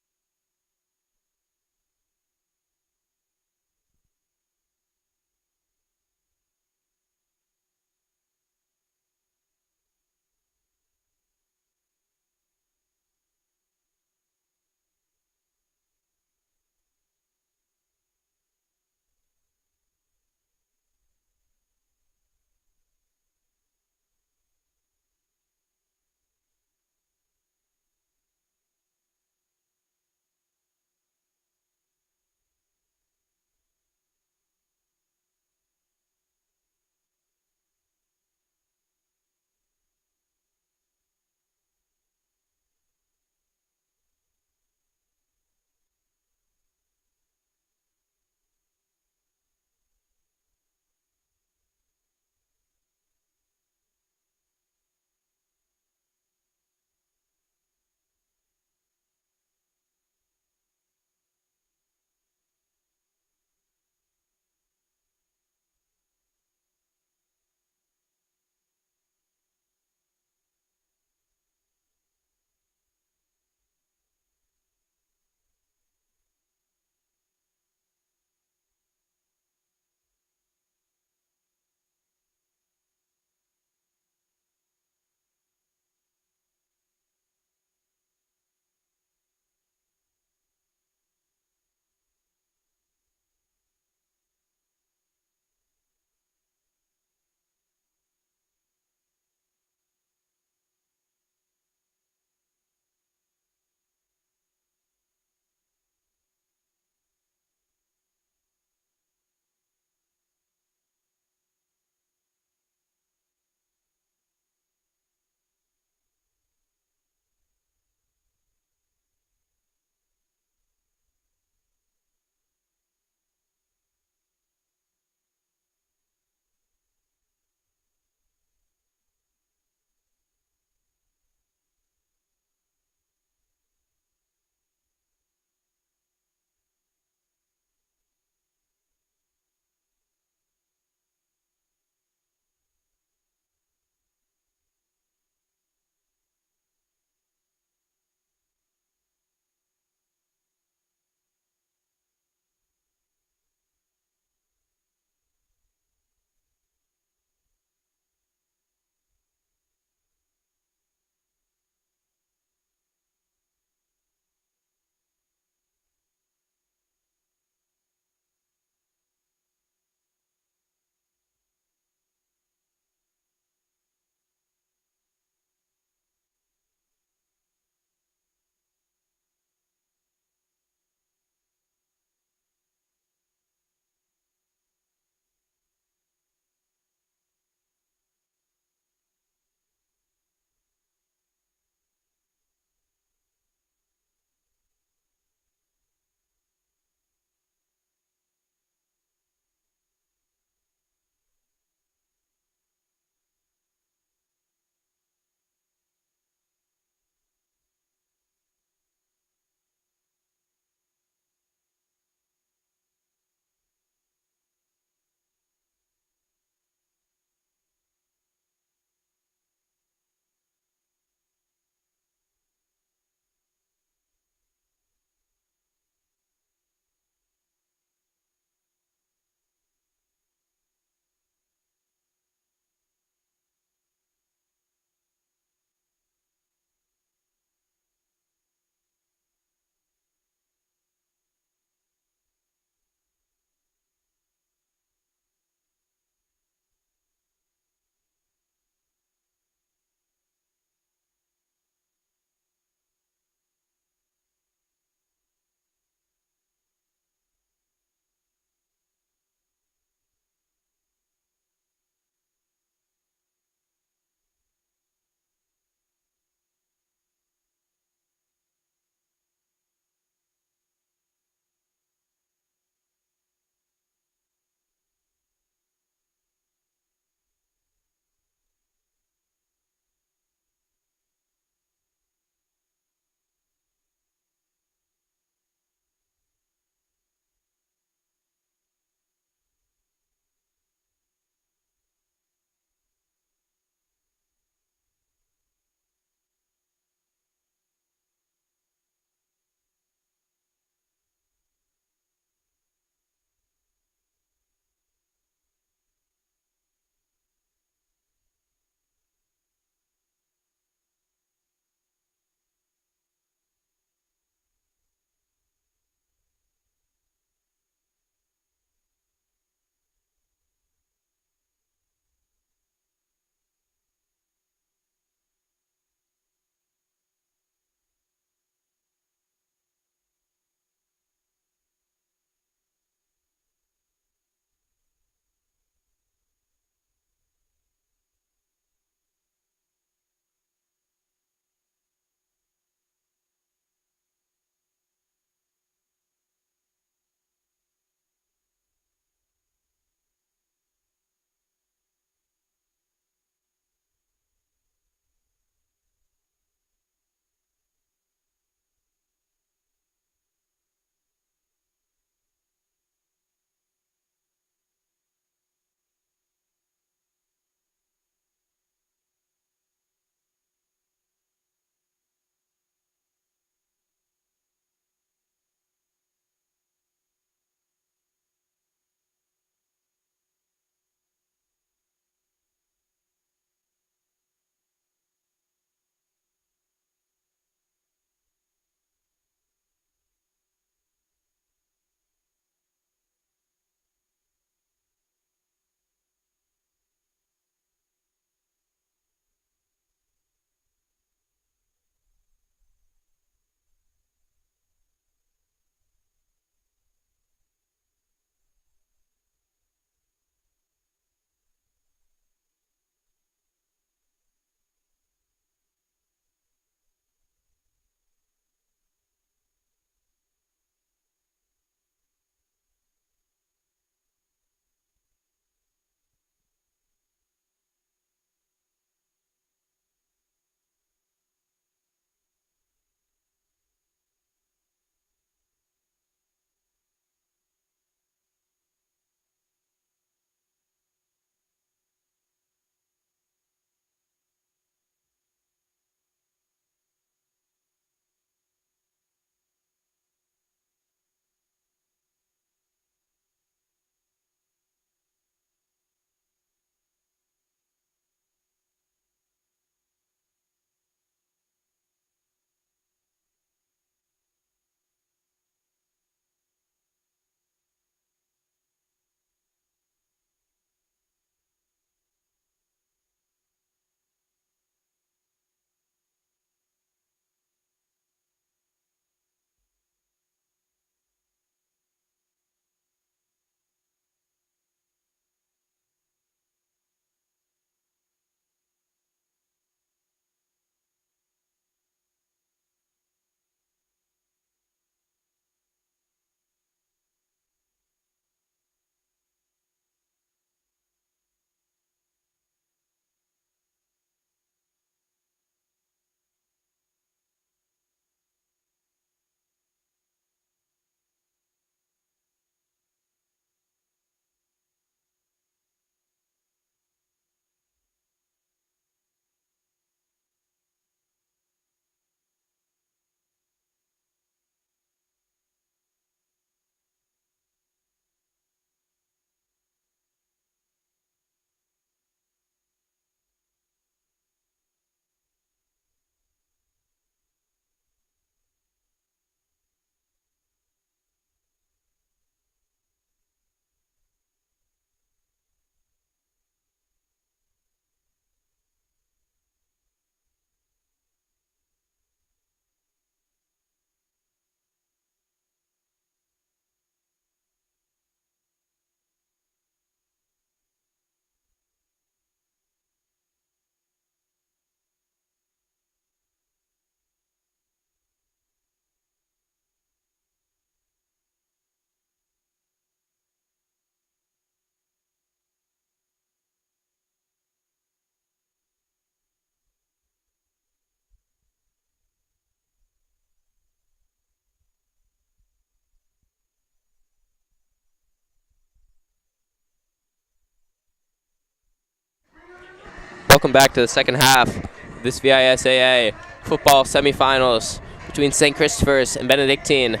welcome back to the second half of this VISAA football semifinals between St. Christopher's and Benedictine.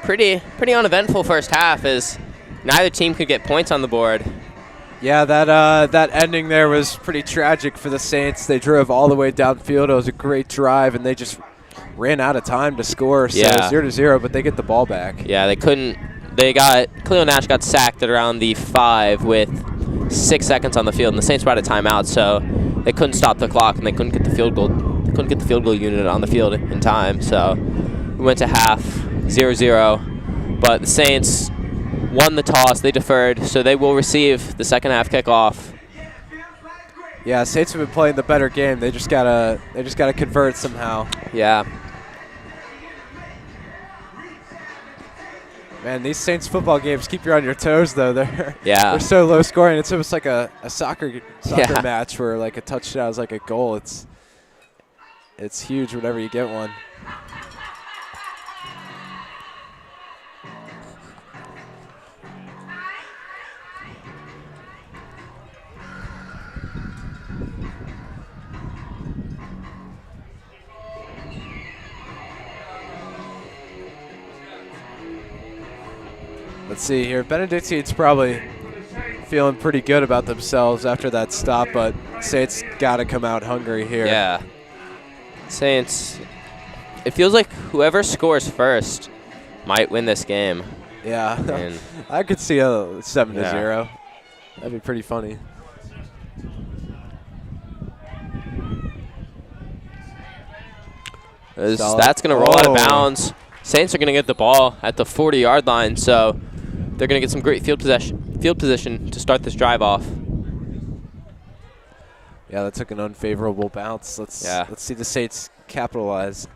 Pretty uneventful first half as neither team could get points on the board. Yeah, that ending there was pretty tragic for the Saints. They drove all the way downfield. It was a great drive, and they just ran out of time to score. So 0-0, but they get the ball back. Yeah, they couldn't. Cleo Nash got sacked at around the 5 with 6 seconds on the field, and the Saints were out of timeout, so they couldn't stop the clock, and they couldn't get the field goal. Couldn't get the field goal unit on the field in time. So we went to half 0-0, but the Saints won the toss. They deferred, so they will receive the second half kickoff. Yeah, Saints have been playing the better game. They just gotta convert somehow. Yeah. Man, these Saints football games keep you on your toes, though. They're so low scoring. It's almost like a soccer match where like a touchdown is like a goal. It's huge whenever you get one. Let's see here. Benedictine's probably feeling pretty good about themselves after that stop, but Saints got to come out hungry here. Yeah. Saints, it feels like whoever scores first might win this game. Yeah. I could see a 7-0. That'd be pretty funny. That's going to roll out of bounds. Saints are going to get the ball at the 40-yard line, so they're going to get some great field position to start this drive off. Yeah, that took an unfavorable bounce. Let's see the Saints capitalize.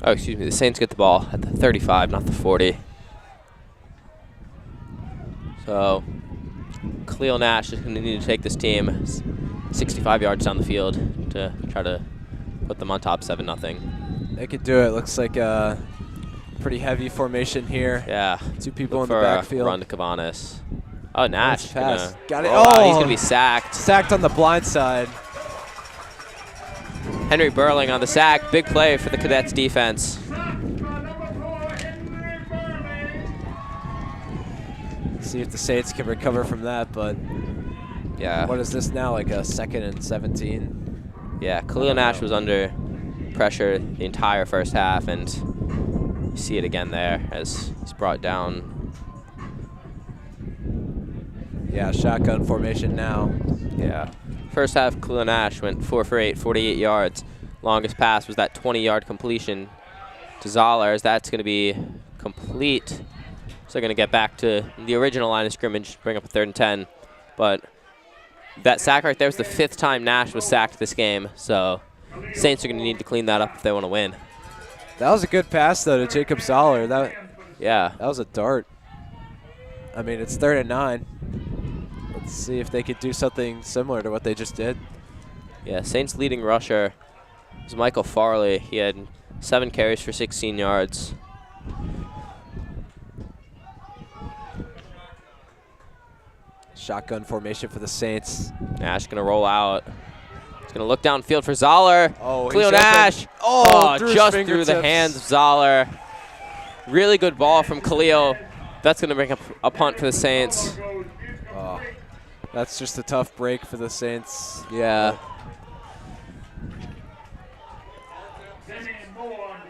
Oh, excuse me. The Saints get the ball at the 35, not the 40. So Cleo Nash is going to need to take this team 65 yards down the field to try to put them on top 7-0. They could do it. Looks like a pretty heavy formation here. Yeah. 2 people in the backfield. Run to Cabanas. Oh, Nash. Pass. Got it. Oh, he's going to be sacked. Sacked on the blind side. Henry Burling on the sack. Big play for the Cadets defense. See if the Saints can recover from that, but yeah. What is this now, like a 2nd and 17? Yeah, Khalil Nash was under pressure the entire first half, and you see it again there as he's brought down. Yeah, shotgun formation now. Yeah. First half, Khalil Nash went 4 for 8, 48 yards. Longest pass was that 20-yard completion to Zollers. That's going to be complete. So they're going to get back to the original line of scrimmage, bring up a 3rd and 10. But that sack right there was the 5th time Nash was sacked this game. So Saints are going to need to clean that up if they want to win. That was a good pass, though, to Jacob Zoller. That was a dart. I mean, it's 3rd and 9. Let's see if they could do something similar to what they just did. Yeah, Saints' leading rusher was Michael Farley. He had 7 carries for 16 yards. Shotgun formation for the Saints. Nash going to roll out. He's going to look downfield for Zoller. Oh, Cleo Nash. Just through the hands of Zoller. Really good ball from Khalil. That's going to bring up a punt for the Saints. Oh, that's just a tough break for the Saints. Yeah.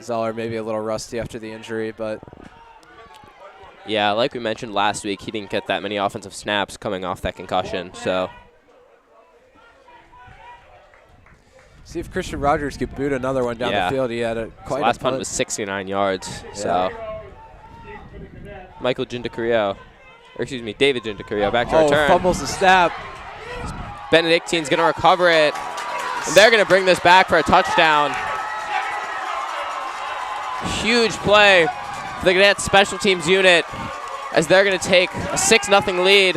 Zoller maybe a little rusty after the injury, but yeah, like we mentioned last week, he didn't get that many offensive snaps coming off that concussion. So see if Christian Rogers could boot another one down the field. He had quite a last punt was 69 yards. Yeah. So David Gindacurio back to return. Fumbles the snap. Benedictine's going to recover it. And they're going to bring this back for a touchdown. Huge play for the Cadets special teams unit as they're going to take a 6-0 lead.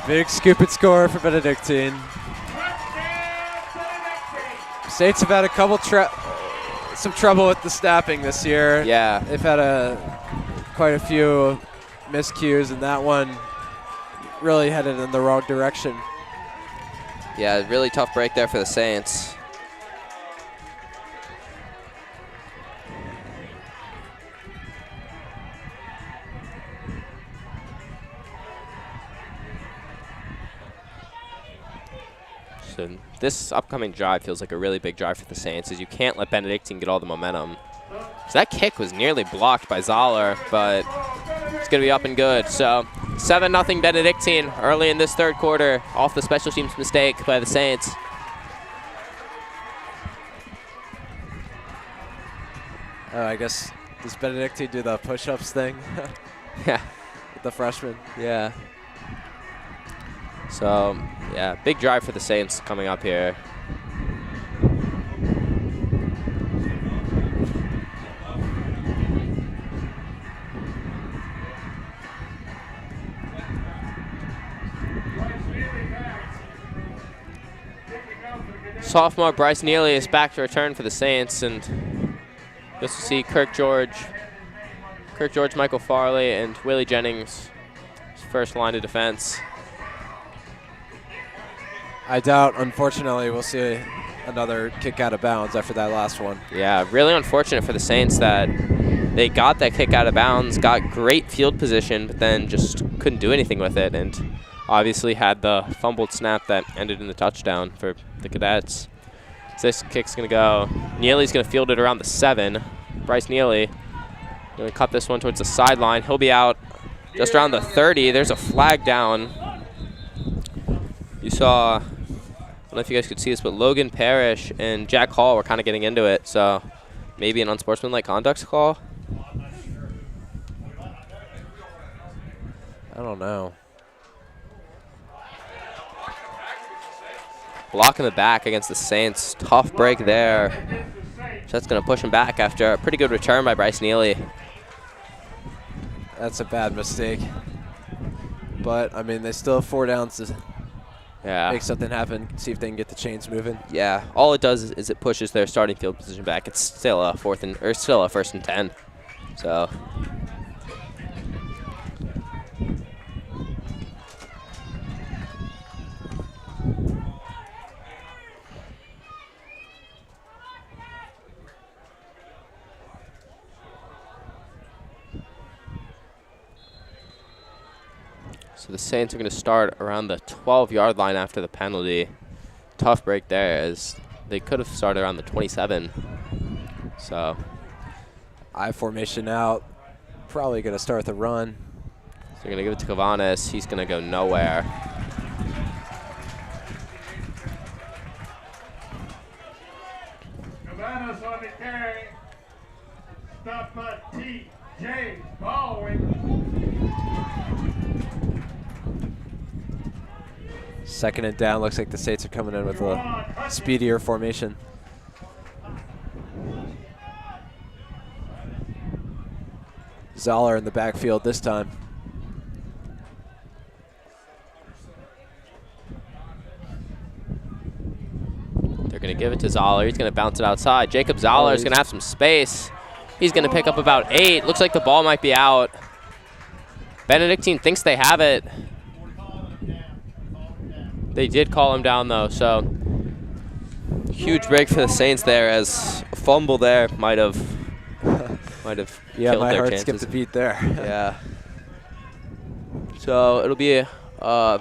Big scoop and score for Benedictine. Saints have had a couple some trouble with the snapping this year. Yeah. They've had quite a few miscues, and that one really headed in the wrong direction. Yeah, really tough break there for the Saints. So this upcoming drive feels like a really big drive for the Saints, as you can't let Benedictine get all the momentum. So that kick was nearly blocked by Zoller, but it's going to be up and good. So 7-0 Benedictine early in this third quarter off the special teams mistake by the Saints. I guess, does Benedictine do the push-ups thing? Yeah. With the freshmen? Yeah. So, yeah, big drive for the Saints coming up here. Sophomore Bryce Neely is back to return for the Saints, and you'll see Kirk George, Michael Farley, and Willie Jennings, first line of defense. I doubt, unfortunately, we'll see another kick out of bounds after that last one. Yeah, really unfortunate for the Saints that they got that kick out of bounds, got great field position, but then just couldn't do anything with it, and obviously had the fumbled snap that ended in the touchdown for the Cadets. So this kick's going to go. Neely's going to field it around the 7. Bryce Neely going to cut this one towards the sideline. He'll be out just around the 30. There's a flag down. You saw, I don't know if you guys could see this, but Logan Parrish and Jack Hall were kind of getting into it, so maybe an unsportsmanlike conduct call? I don't know. Block in the back against the Saints. Tough break there. So that's going to push him back after a pretty good return by Bryce Neely. That's a bad mistake. But, I mean, they still have 4 downs to make something happen, see if they can get the chains moving. Yeah, all it does is it pushes their starting field position back. It's still a first and 10. So the Saints are going to start around the 12-yard line after the penalty. Tough break there, as they could have started around the 27. So I formation out. Probably going to start the run. So they're going to give it to Cavanis. He's going to go nowhere. Cavanis on the carry. Stop by T.J. Baldwin. 2nd and down. Looks like the Saints are coming in with a speedier formation. Zoller in the backfield this time. They're going to give it to Zoller. He's going to bounce it outside. Jacob Zoller is going to have some space. He's going to pick up about 8. Looks like the ball might be out. Benedictine thinks they have it. They did call him down, though, so huge break for the Saints there, as a fumble there might have yeah, killed my their heart chances. skipped a beat there. Yeah. So it'll be they're going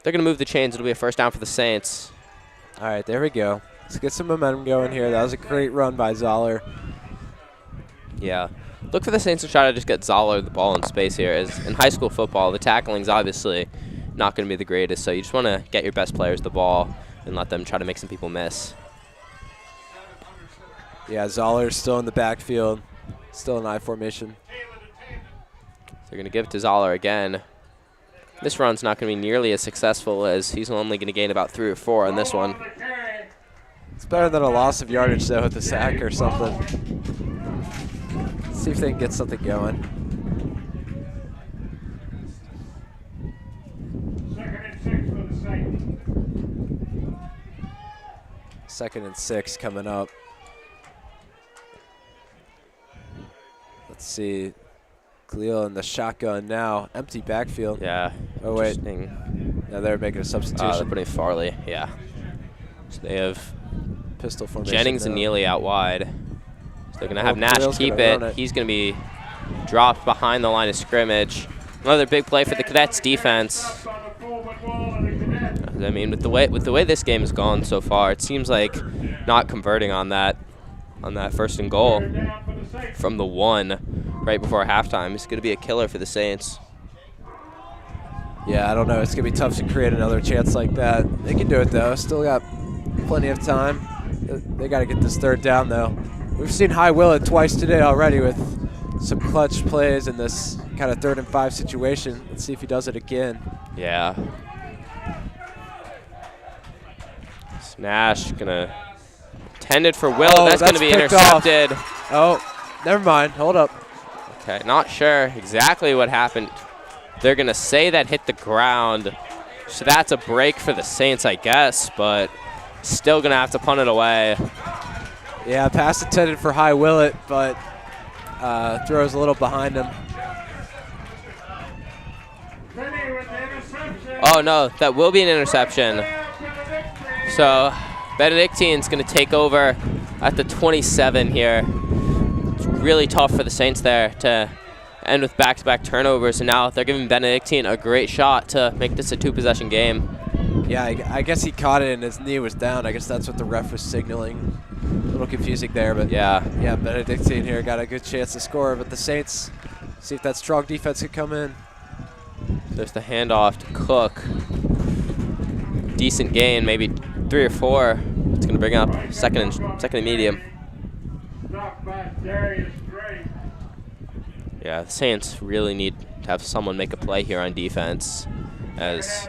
to move the chains. It'll be a first down for the Saints. All right, there we go. Let's get some momentum going here. That was a great run by Zoller. Yeah. Look for the Saints to try to just get Zoller the ball in space here. As in high school football, the tackling's obviously not going to be the greatest, so you just want to get your best players the ball and let them try to make some people miss. Yeah, Zoller's still in the backfield, still in I formation. They're going to give it to Zoller again. This run's not going to be nearly as successful, as he's only going to gain about 3 or 4 on this one. It's better than a loss of yardage, though, with a sack or something. Let's see if they can get something going. 2nd and 6 coming up. Let's see. Khalil in the shotgun now. Empty backfield. Yeah. Oh, wait. Interesting. Now they're making a substitution. They're putting Farley. Yeah. So they have Pistol formation. Jennings and Neely out wide. So they're going to have Nash Khalil's keep gonna run it. He's going to be dropped behind the line of scrimmage. Another big play for the Cadets defense. I mean, with the way this game has gone so far, it seems like not converting on that 1st and goal from the 1 right before halftime is going to be a killer for the Saints. Yeah, I don't know. It's going to be tough to create another chance like that. They can do it, though. Still got plenty of time. They got to get this 3rd down, though. We've seen High Willett twice today already with some clutch plays in this kind of 3rd and 5 situation. Let's see if he does it again. Yeah. Nash gonna intended for Will. Oh, that's gonna be intercepted. Oh, never mind. Hold up. Okay, not sure exactly what happened. They're gonna say that hit the ground, so that's a break for the Saints, I guess, but still gonna have to punt it away. Yeah, pass intended for High Willett, but throws a little behind him. Oh no, that will be an interception. So Benedictine's going to take over at the 27 here. It's really tough for the Saints there to end with back-to-back turnovers, and now they're giving Benedictine a great shot to make this a 2-possession game. Yeah, I guess he caught it and his knee was down. I guess that's what the ref was signaling. A little confusing there, but yeah, Benedictine here got a good chance to score, but the Saints, see if that strong defense could come in. There's the handoff to Cook. Decent gain, maybe 3 or 4. It's going to bring up second and medium. Yeah, the Saints really need to have someone make a play here on defense, as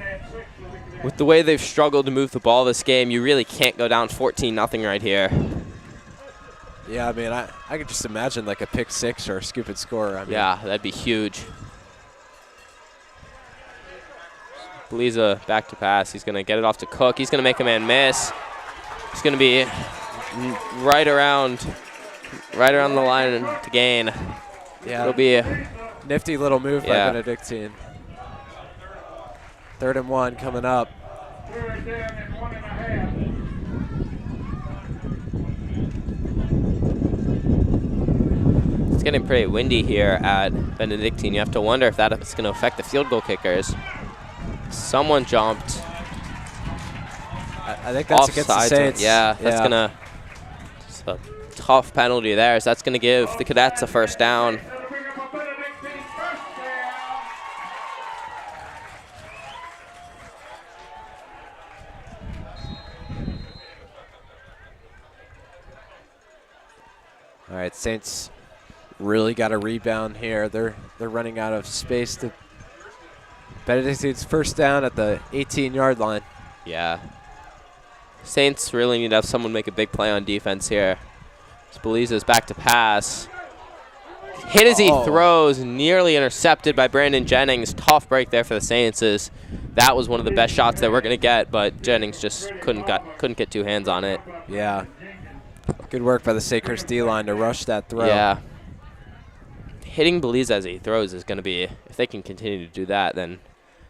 with the way they've struggled to move the ball this game, you really can't go down 14-0 right here. Yeah, I mean, I could just imagine like a pick 6 or a scoop and score. I mean, yeah, that'd be huge. VISAA back to pass. He's going to get it off to Cook. He's going to make a man miss. He's going to be right around the line to gain. Yeah, it'll be a nifty little move by Benedictine. 3rd and 1 coming up. It's getting pretty windy here at Benedictine. You have to wonder if that's going to affect the field goal kickers. Someone jumped. I think that's against the Saints. Yeah, that's gonna. It's a tough penalty there. So that's gonna give the Cadets a 1st down. All right, Saints really got a rebound here. They're running out of space to. Benedictine's 1st down at the 18-yard line. Yeah. Saints really need to have someone make a big play on defense here. VISAA's back to pass. Hit as he throws, nearly intercepted by Brandon Jennings. Tough break there for the Saints. That was one of the best shots they were going to get, but Jennings just couldn't get 2 hands on it. Yeah. Good work by the Sakers D-line to rush that throw. Yeah. Hitting VISAA as he throws is going to be, if they can continue to do that, then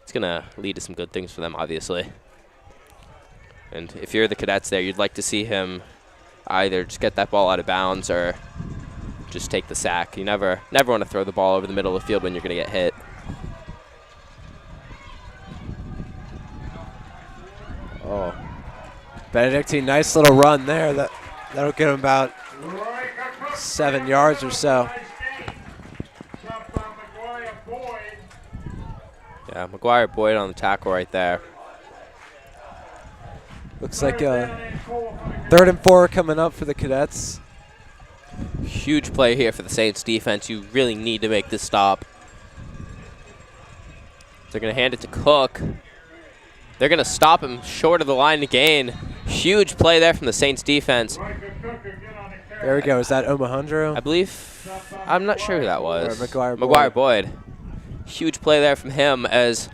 it's going to lead to some good things for them, obviously. And if you're the Cadets there, you'd like to see him either just get that ball out of bounds or just take the sack. You never want to throw the ball over the middle of the field when you're going to get hit. Oh. Benedictine, nice little run there. That'll get him about 7 yards or so. Yeah, McGuire Boyd on the tackle right there. Looks like 3rd and 4 coming up for the Cadets. Huge play here for the Saints defense. You really need to make this stop. They're going to hand it to Cook. They're going to stop him short of the line to gain. Huge play there from the Saints defense. There we go. Is that Omohundro? I believe, I'm not sure who that was. Or McGuire Boyd. Huge play there from him as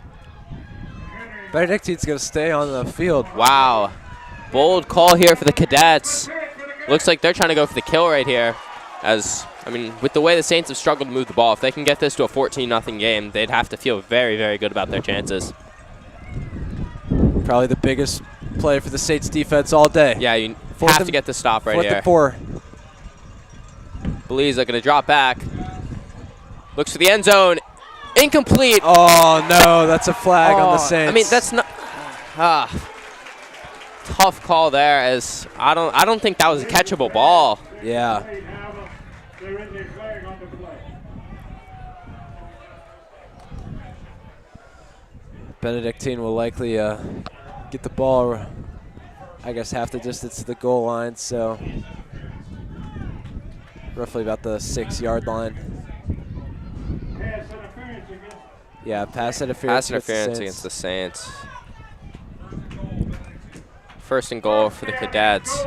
Benedictine's going to stay on the field. Wow. Bold call here for the Cadets. Looks like they're trying to go for the kill right here. As, I mean, with the way the Saints have struggled to move the ball, if they can get this to a 14-0 game, they'd have to feel very, very good about their chances. Probably the biggest play for the Saints defense all day. Yeah, you have to get the stop right here. 4th and 4. Belize are going to drop back. Looks for the end zone. Incomplete. Oh, no, that's a flag on the Saints. I mean, that's not... tough call there, as I don't think that was a catchable ball. Yeah. Benedictine will likely get the ball, I guess, half the distance to the goal line, so roughly about the 6-yard line. Yeah, pass interference Against the Saints. 1st and goal for the Cadets.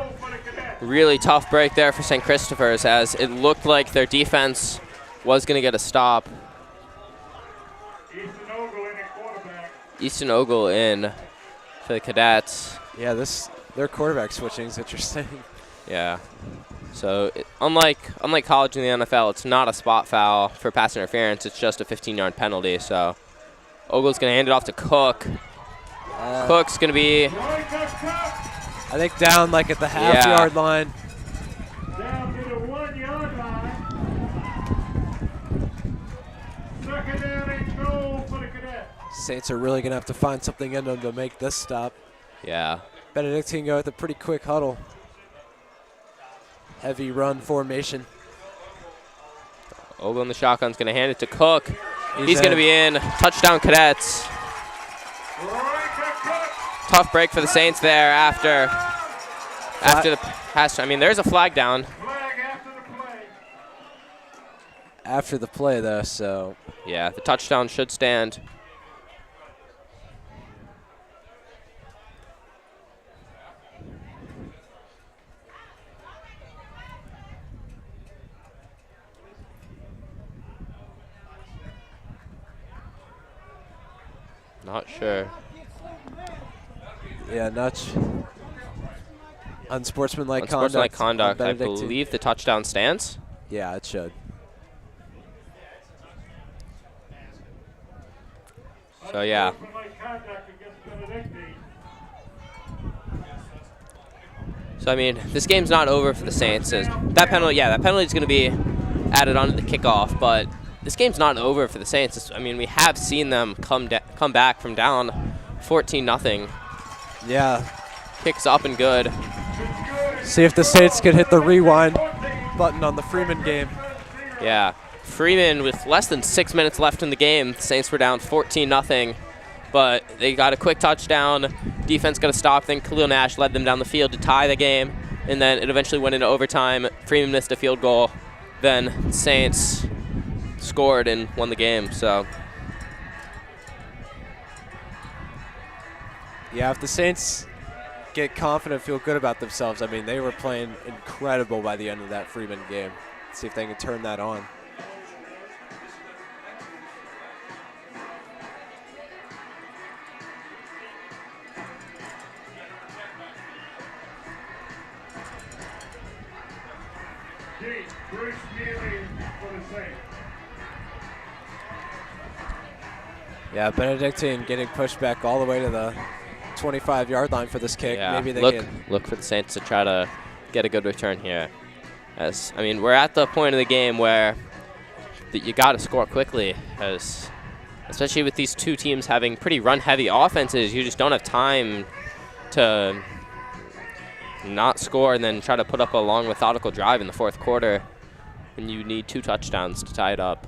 Really tough break there for St. Christopher's, as it looked like their defense was going to get a stop. Easton Ogle in for the Cadets. Yeah, their quarterback switching is interesting. Yeah. So unlike college in the NFL, it's not a spot foul for pass interference. It's just a 15-yard penalty. So Ogle's going to hand it off to Cook. Cook's going to be, I think, down like at the half-yard line. Down to the 1-yard line. 2nd down and goal for the Cadets. Saints are really going to have to find something in them to make this stop. yeah. Benedictine go with a pretty quick huddle. Heavy run formation. Ogle in the shotgun's going to hand it to Cook. He's going to be in. Touchdown, Cadets. Tough break for the Saints there after the pass. I mean, there's a flag down. After the play, though, so. Yeah, the touchdown should stand. Not sure. Yeah, unsportsmanlike conduct. I believe the touchdown stands. Yeah, it should. So yeah. So I mean, this game's not over for the Saints. That penalty is going to be added onto the kickoff, but this game's not over for the Saints. I mean, we have seen them come back from down 14-0. Yeah. Kicks up and good. See if the Saints can hit the rewind button on the Freeman game. Yeah. Freeman, with less than 6 minutes left in the game, the Saints were down 14-0, but they got a quick touchdown. Defense got a stop. Then Khalil Nash led them down the field to tie the game, and then it eventually went into overtime. Freeman missed a field goal. Then Saints scored and won the game. So yeah, if the Saints get confident, feel good about themselves, I mean, they were playing incredible by the end of that Freeman game. See if they can turn that on. Yeah, Benedictine getting pushed back all the way to the 25-yard line for this kick. yeah, Maybe they look for the Saints to try to get a good return here. As I mean, we're at the point of the game where you got to score quickly, as especially with these two teams having pretty run-heavy offenses. You just don't have time to not score and then try to put up a long, methodical drive in the fourth quarter when you need 2 touchdowns to tie it up.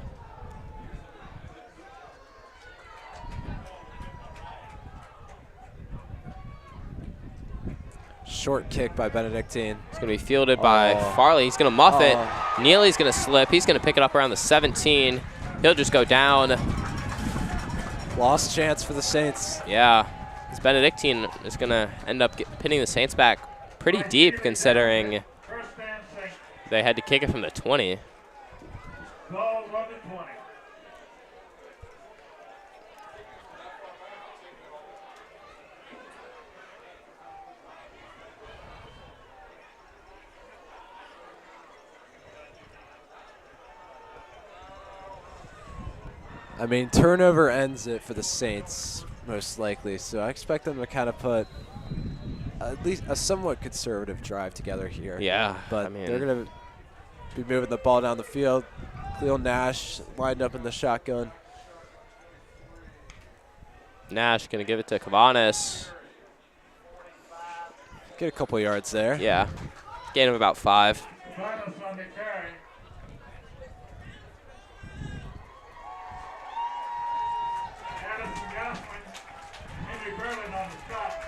Short kick by Benedictine. It's going to be fielded by Farley. He's going to muff it. Neely's going to slip. He's going to pick it up around the 17. He'll just go down. Lost chance for the Saints. Yeah. This Benedictine is going to end up pinning the Saints back pretty deep, considering they had to kick it from the 20. I mean, turnover ends it for the Saints, most likely. So I expect them to kind of put at least a somewhat conservative drive together here. Yeah. But I mean, they're going to be moving the ball down the field. Khalil Nash lined up in the shotgun. Nash going to give it to Cavanis. Get a couple yards there. Yeah. Gain of about 5. Cavanis on the carry. Adams and Gossman. Henry Berlin on the stop.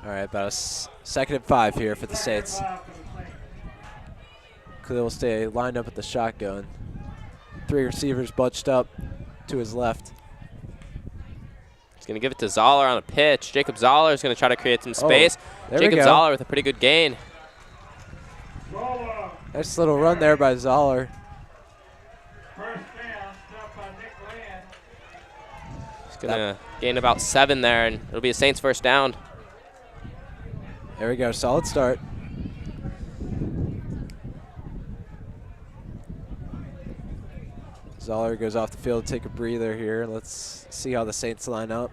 All right, about a 2nd and 5 here for the Saints. Khalil will stay lined up at the shotgun. 3 receivers bunched up to his left. He's going to give it to Zoller on a pitch. Jacob Zoller is going to try to create some space. There we Jacob go. Zoller with a pretty good gain. Nice little run there by Zoller. First down, stopped by Nick Land. He's going to gain about 7 there, and it'll be a Saints first down. There we go, solid start. Zoller goes off the field to take a breather here. Let's see how the Saints line up.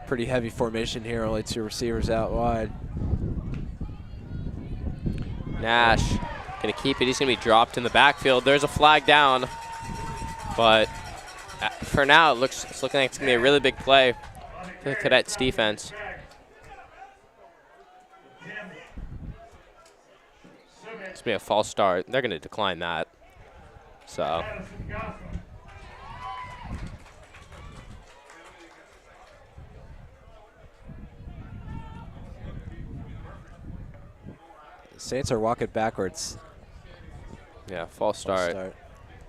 Pretty heavy formation here, only 2 receivers out wide. Nash going to keep it. He's going to be dropped in the backfield. There's a flag down, but for now it's looking like it's going to be a really big play for the Cadets defense. It's going to be a false start. They're going to decline that. So Saints are walking backwards. yeah, false start.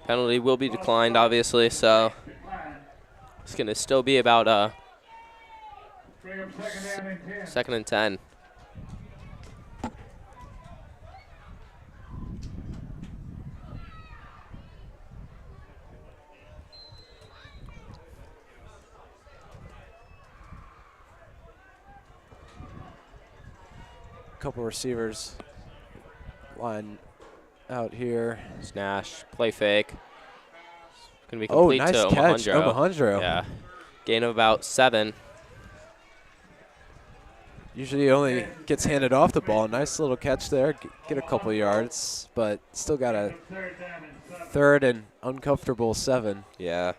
Penalty will be declined, obviously, so it's going to still be about Bring up 2nd down and 10. 2nd and 10. Couple receivers line out here. It's Nash, play fake. It's going to be complete nice to catch, Omohundro. Yeah, gain of about 7. Usually only gets handed off the ball. Nice little catch there. Get a couple yards, but still got a 3rd and uncomfortable 7. Yeah.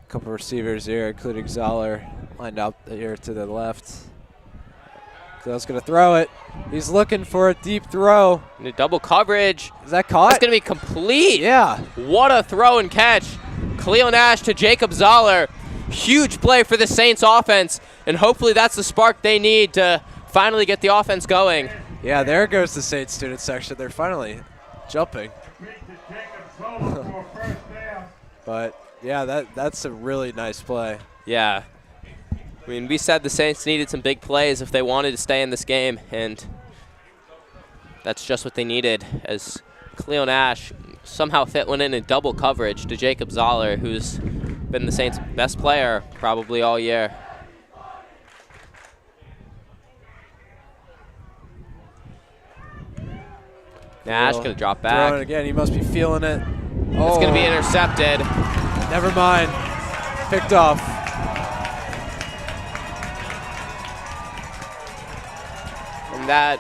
Couple receivers here, including Zoller, lined up here to the left. Khalil's going to throw it. He's looking for a deep throw. In a double coverage. Is that caught? It's going to be complete. Yeah. What a throw and catch. Khalil Nash to Jacob Zoller. Huge play for the Saints offense, and hopefully that's the spark they need to finally get the offense going. Yeah, there goes the Saints student section. They're finally jumping. But, yeah, that's a really nice play. Yeah. I mean, we said the Saints needed some big plays if they wanted to stay in this game, and that's just what they needed, as Khalil Nash somehow fit one in double coverage to Jacob Zoller, who's been the Saints' best player probably all year. Nash going to drop back. Throwing it again. He must be feeling it. It's going to be intercepted. Never mind. Picked off. And that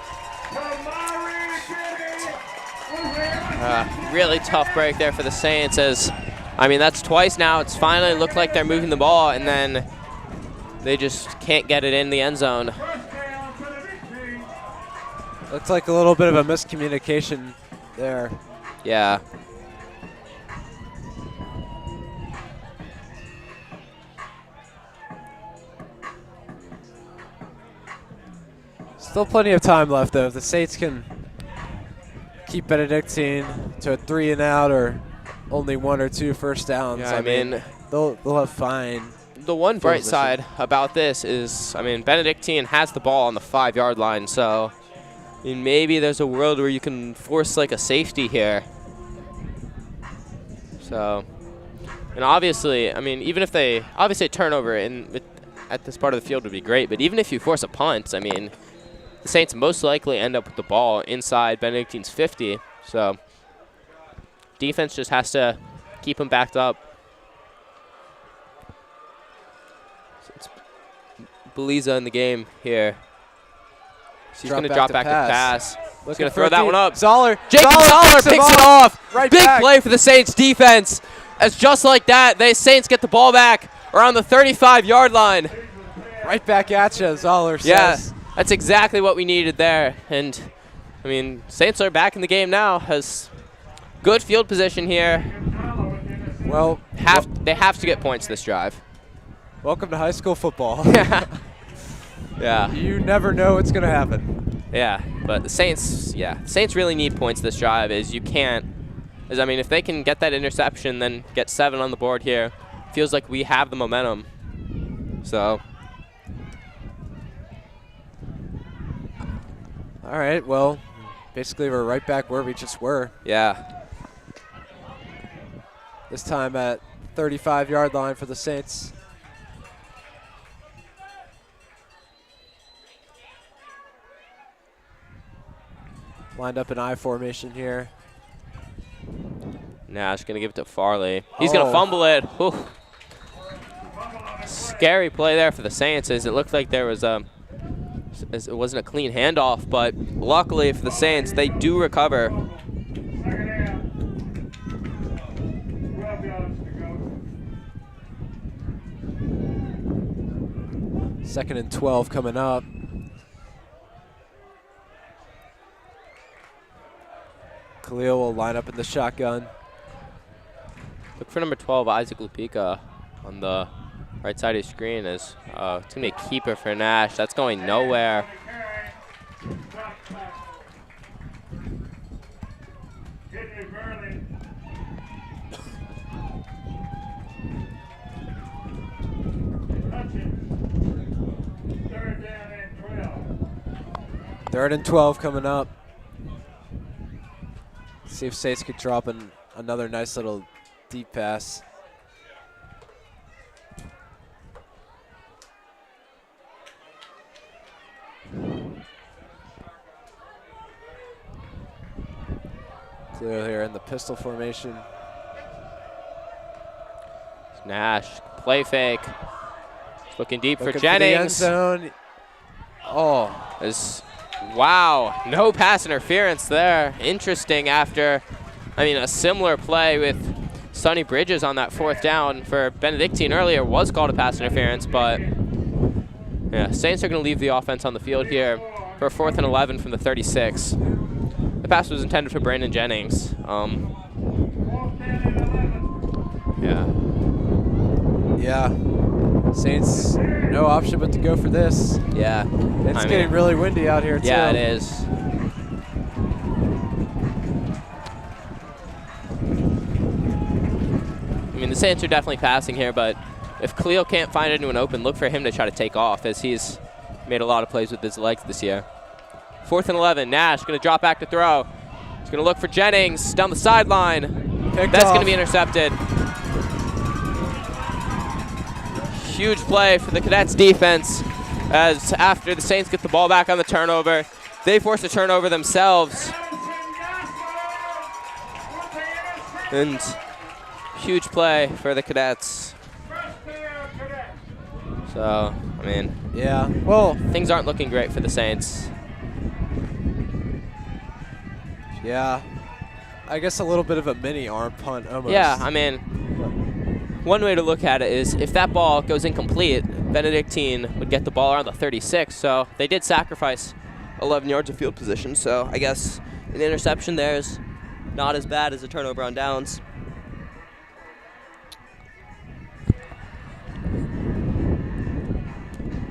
really tough break there for the Saints, as, I mean, that's twice now. It's finally looked like they're moving the ball, and then they just can't get it in the end zone. Looks like a little bit of a miscommunication there. Yeah. Still plenty of time left, though. If the Saints can keep Benedictine to a 3-and-out or only 1 or 2 first downs, Yeah, I mean, they'll have fine. the one bright side about this is, I mean, Benedictine has the ball on the 5-yard line, so I mean, maybe there's a world where you can force like a safety here. So, and obviously, I mean, even if they obviously a turnover at this part of the field would be great, but even if you force a punt, I mean, the Saints most likely end up with the ball inside Benedictine's 50. So, defense just has to keep them backed up. VISAA in the game here. She's going to drop back to pass. He's going to throw that one up. Zoller. Jacob Zoller picks it off. Right Big back. play for the Saints defense. As just like that, the Saints get the ball back around the 35-yard line. Right back at you, Zoller says. Yeah, that's exactly what we needed there. And, I mean, Saints are back in the game now. Has good field position here. Well, they have to get points this drive. welcome to high school football. Yeah. You never know what's going to happen. Yeah, but the Saints, Saints really need points this drive. I mean, if they can get that interception, then get 7 on the board here, feels like we have the momentum. So. All right, well, basically we're right back where we just were. Yeah. This time at 35-yard line for the Saints. Lined up in I formation here. Nash going to give it to Farley. He's going to fumble it. Whew. Scary play there for the Saints, as it looked like there was it wasn't a clean handoff, but luckily for the Saints, they do recover. Second and 12 coming up. Khalil will line up in the shotgun. Look for number 12, Isaac Lupica, on the right side of your screen. It's going to be a keeper for Nash. That's going nowhere. Third and 12 coming up. See if Saints could drop another nice little deep pass. Clear here in the pistol formation. Nash, play fake. Looking deep for Looking Jennings. For the end zone. Oh. Wow, no pass interference there. Interesting after, a similar play with Sonny Bridges on that 4th down for Benedictine earlier was called a pass interference, but yeah, Saints are going to leave the offense on the field here for a 4th and 11 from the 36. The pass was intended for Brandon Jennings. Yeah. Saints, no option but to go for this. Yeah. It's getting really windy out here, too. Yeah, it is. The Saints are definitely passing here, but if Khalil can't find anyone open, look for him to try to take off, as he's made a lot of plays with his legs this year. 4th and 11, Nash going to drop back to throw. He's going to look for Jennings down the sideline. That's going to be intercepted. Huge play for the Cadets defense, as after the Saints get the ball back on the turnover, they force a turnover themselves. And huge play for the Cadets. So, yeah, well, things aren't looking great for the Saints. Yeah, I guess a little bit of a mini arm punt almost. Yeah, one way to look at it is if that ball goes incomplete, Benedictine would get the ball around the 36. So they did sacrifice 11 yards of field position. So I guess an interception there is not as bad as a turnover on downs.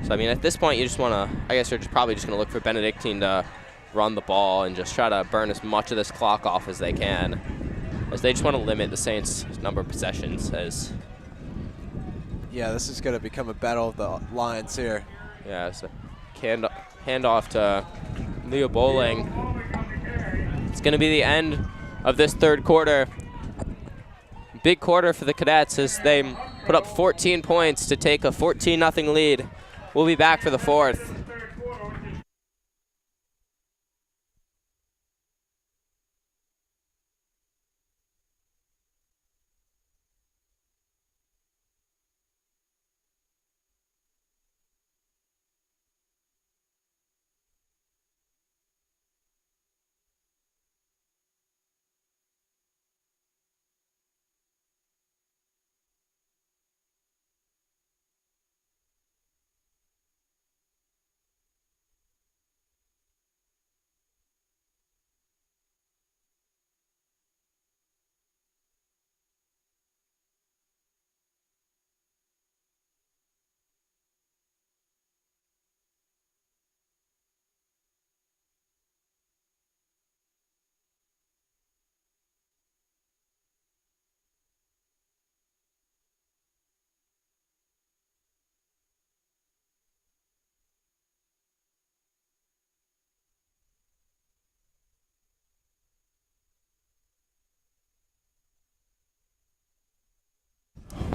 So, at this point, you just want to, I guess you're probably just going to look for Benedictine to run the ball and just try to burn as much of this clock off as they can, as they just want to limit the Saints' number of possessions, as Yeah, this is going to become a battle of the lines here. Yeah, so handoff to Leo Bowling. It's going to be the end of this third quarter. Big quarter for the Cadets as they put up 14 points to take a 14-0 lead. We'll be back for the fourth.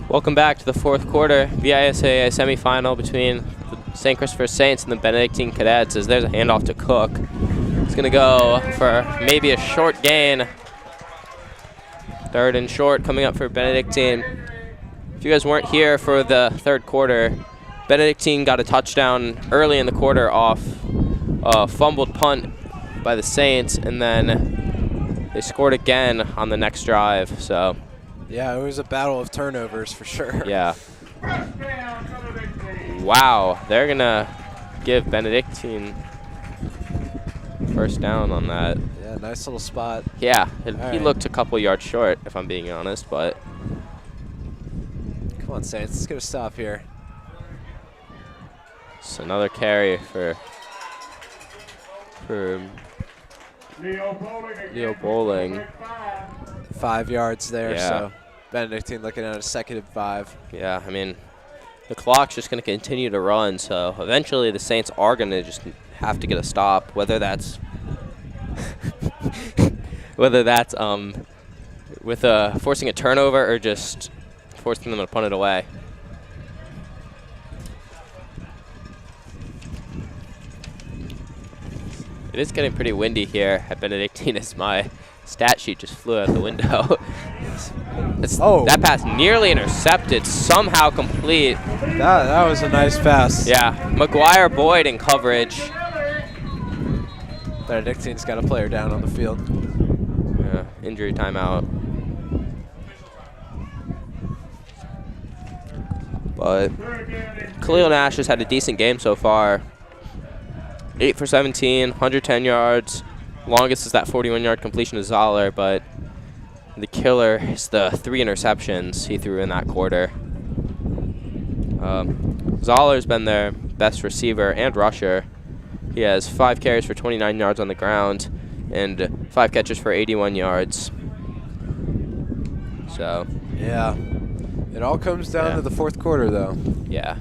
Welcome back to the fourth quarter. VISAA semifinal between the St. Christopher Saints and the Benedictine Cadets as there's a handoff to Cook. It's going to go for maybe a short gain. Third and short coming up for Benedictine. If you guys weren't here for the third quarter, Benedictine got a touchdown early in the quarter off a fumbled punt by the Saints, and then they scored again on the next drive. So. Yeah, it was a battle of turnovers for sure. Yeah. Wow, they're going to give Benedictine first down on that. Yeah, nice little spot. Yeah, he looked a couple yards short, if I'm being honest, but. Come on, Saints, let's get a stop here. It's another carry for Leo Bowling. 5 yards there, Yeah. so Benedictine looking at a 2nd and 5. Yeah, I mean, the clock's just going to continue to run, so eventually the Saints are going to just have to get a stop, whether that's with forcing a turnover or just forcing them to punt it away. It is getting pretty windy here at Benedictine as my stat sheet just flew out the window. That pass nearly intercepted, somehow complete. That was a nice pass. Yeah, McGuire Boyd in coverage. Benedictine's got a player down on the field. Yeah, injury timeout. But Khalil Nash has had a decent game so far. 8 for 17, 110 yards. Longest is that 41-yard completion to Zoller, but the killer is the 3 interceptions he threw in that quarter. Zoller's been their best receiver and rusher. He has 5 carries for 29 yards on the ground and 5 catches for 81 yards. So. Yeah. It all comes down to the fourth quarter, though. Yeah.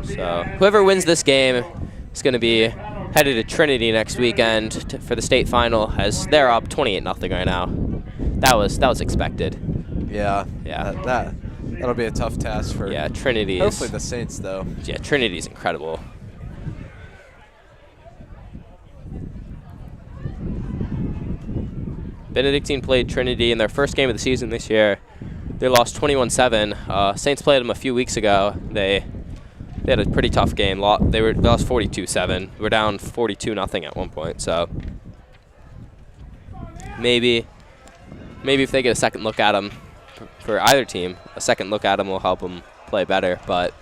So whoever wins this game is going to be headed to Trinity next weekend for the state final, as they're up 28-0 right now. That was expected. Yeah. Yeah. That'll be a tough task for. Yeah, Trinity. Hopefully the Saints, though. Yeah, Trinity's incredible. Benedictine played Trinity in their first game of the season this year. They lost 21-7. Saints played them a few weeks ago. They had a pretty tough game. They lost 42-7. We're down 42-0 at one point. So maybe if they get a second look at them for either team, a second look at them will help them play better. But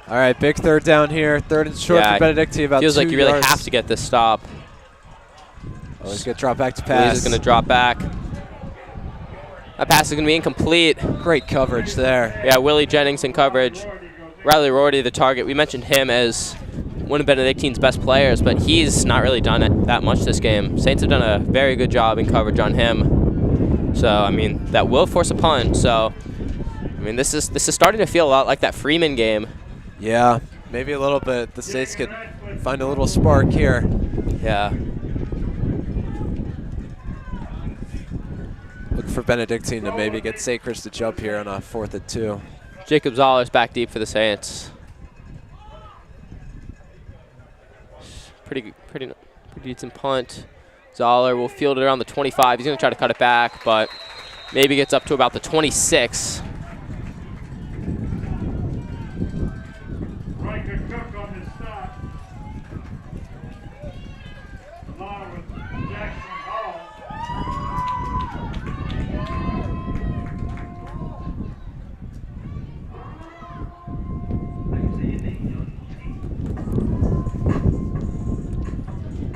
all right, big third down here. Third and short for Benedictine. About 2 yards. Feels like you really have to get this stop. Oh, he's going to drop back to pass. He's going to drop back. That pass is going to be incomplete. Great coverage there. Yeah, Willie Jennings in coverage. Riley Rorty, the target. We mentioned him as one of Benedictine's best players, but he's not really done it that much this game. Saints have done a very good job in coverage on him. So, I mean, that will force a punt. So, I mean, this is starting to feel a lot like that Freeman game. Yeah, maybe a little bit. The Saints could find a little spark here. Yeah. Look for Benedictine to maybe get St. Chris to jump here on a 4th and 2. Jacob Zoller's back deep for the Saints. Pretty decent punt. Zoller will field it around the 25. He's going to try to cut it back, but maybe gets up to about the 26. Right, good cook on this stop. Along with Jackson Hall.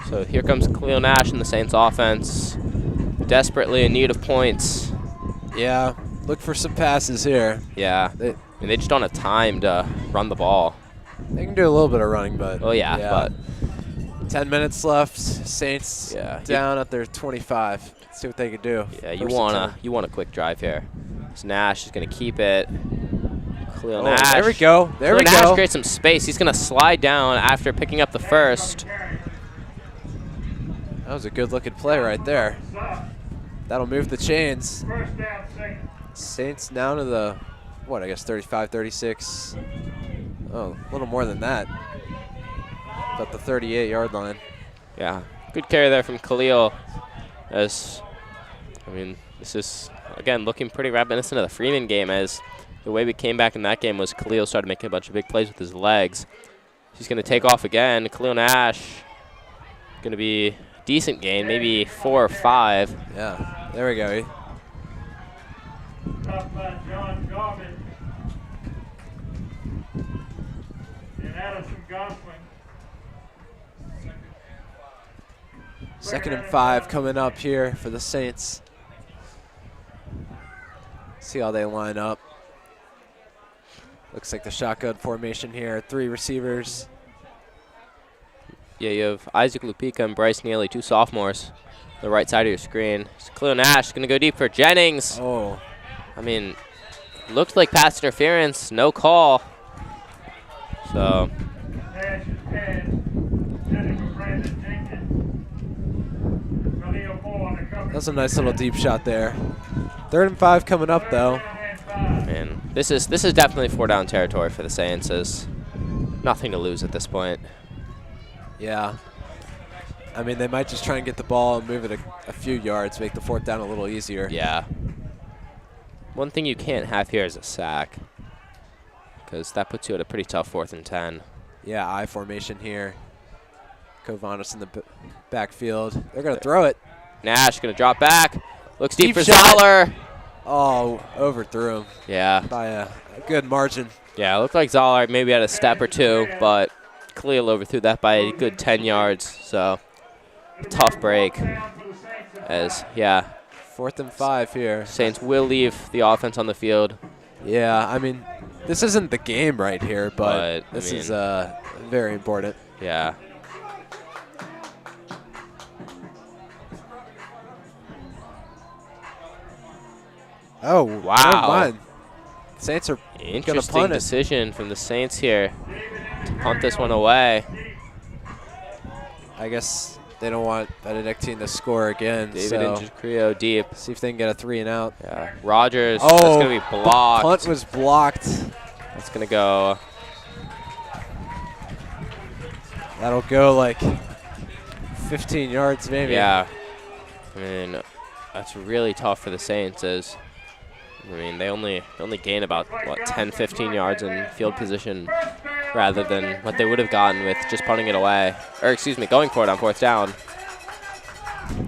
So here comes Khalil Nash in the Saints offense. Desperately in need of points. Yeah, look for some passes here. Yeah. I mean, they just don't have time to run the ball. They can do a little bit of running, but Oh, yeah. But 10 minutes left. Saints Yeah. down at their 25. Let's see what they can do. yeah, you First and 10. want a quick drive here. So Nash is going to keep it. Khalil Oh, Nash. there we go. There we Khalil Nash go. creates some space. He's going to slide down after picking up the first. That was a good-looking play right there. Stop. That'll move the chains. First down, Saints. Saints down to the, what, I guess 35, 36. Oh, a little more than that. About the 38-yard line. Yeah, good carry there from Khalil. As, I mean, this is, again, looking pretty reminiscent of the Freeman game, as the way we came back in that game was Khalil started making a bunch of big plays with his legs. He's going to take off again. Khalil Nash going to be decent gain, maybe 4 or 5. Yeah, there we go. Top by John Garvin. And Addison Gosling. 2nd and 5 coming up here for the Saints. See how they line up. Looks like the shotgun formation here. 3 receivers. Yeah, you have Isaac Lupica and Bryce Neely, 2 sophomores, the right side of your screen. So Khalil Nash going to go deep for Jennings. Oh, I mean, looked like pass interference, no call. So, Nash is pass. Headed for Brandon Jenkins. Khalil Moore on the cover. that's a nice little deep shot there. 3rd and 5 coming up though. And 5. man, this is definitely 4-down territory for the Saints. There's nothing to lose at this point. Yeah. I mean, they might just try and get the ball and move it a few yards, make the 4th down a little easier. Yeah. One thing you can't have here is a sack, because that puts you at a pretty tough 4th and 10. Yeah, I formation here. Kovanos in the backfield. They're going to throw it. Nash going to drop back. Looks deep for shot. Zoller. Oh, overthrew him Yeah. by a good margin. Yeah, it looked like Zoller maybe had a step or 2, but Khalil overthrew that by a good 10 yards. So, tough break. As, yeah, 4th and 5 here. Saints will leave the offense on the field. Yeah, I mean, this isn't the game right here, but But, I this is mean- very important. Yeah. Oh, Wow. never mind. Saints are going to Interesting punt it. decision from the Saints here to punt this one away. I guess they don't want Benedictine to score again. David so Injacrio deep. see if they can get a 3 and out. Yeah. Rogers, that's Oh, going to be blocked. punt was blocked. That's going to go. That'll go like 15 yards maybe. Yeah. I mean, that's really tough for the Saints. As I mean, they only gain about, what, 10, 15 yards in field position rather than what they would have gotten with just punting it away. Or, excuse me, going for it on 4th down.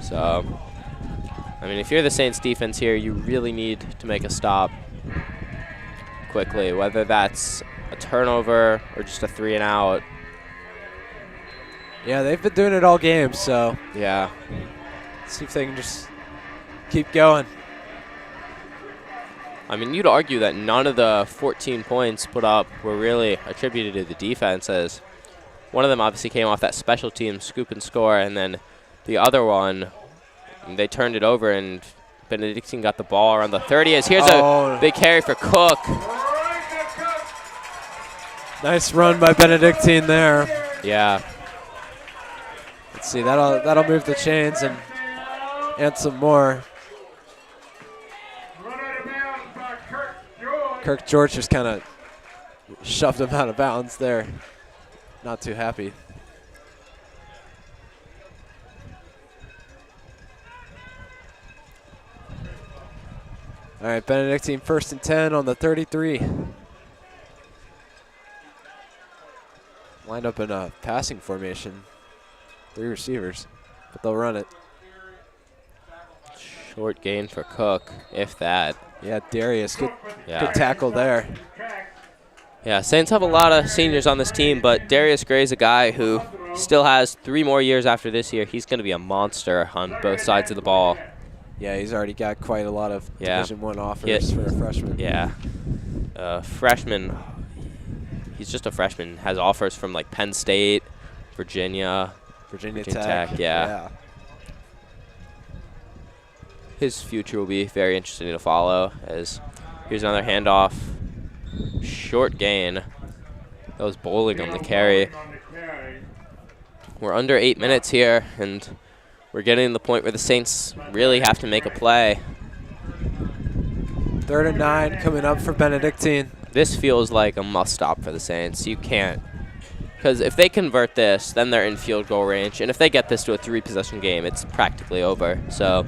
So, I mean, if you're the Saints defense here, you really need to make a stop quickly, whether that's a turnover or just a 3 and out. Yeah, they've been doing it all game, so Yeah. see if they can just keep going. I mean, you'd argue that none of the 14 points put up were really attributed to the defense, as one of them obviously came off that special team scoop and score, and then the other one, they turned it over and Benedictine got the ball around the 30. As here's Oh. a big carry for Cook. Nice run by Benedictine there. Yeah. Let's see, that'll move the chains and some more. Kirk George just kind of shoved him out of bounds there. Not too happy. All right, Benedictine 1st and 10 on the 33. Lined up in a passing formation. 3 receivers, but they'll run it. Short gain for Cook, if that. Yeah, Darius, good Yeah. tackle there. Yeah, Saints have a lot of seniors on this team, but Darius Gray's a guy who still has 3 more years after this year. He's going to be a monster on both sides of the ball. Yeah, he's already got quite a lot of Division I offers Yeah. for a freshman. Yeah. Freshman, he's just a freshman, has offers from like Penn State, Virginia Virginia Tech, Tech. yeah. His future will be very interesting to follow. As here's another handoff. Short gain. That was Bowling on the carry. We're under 8 minutes here, and we're getting to the point where the Saints really have to make a play. 3rd and 9 coming up for Benedictine. This feels like a must-stop for the Saints. You can't, because if they convert this, then they're in field goal range, and if they get this to a 3-possession game, it's practically over. So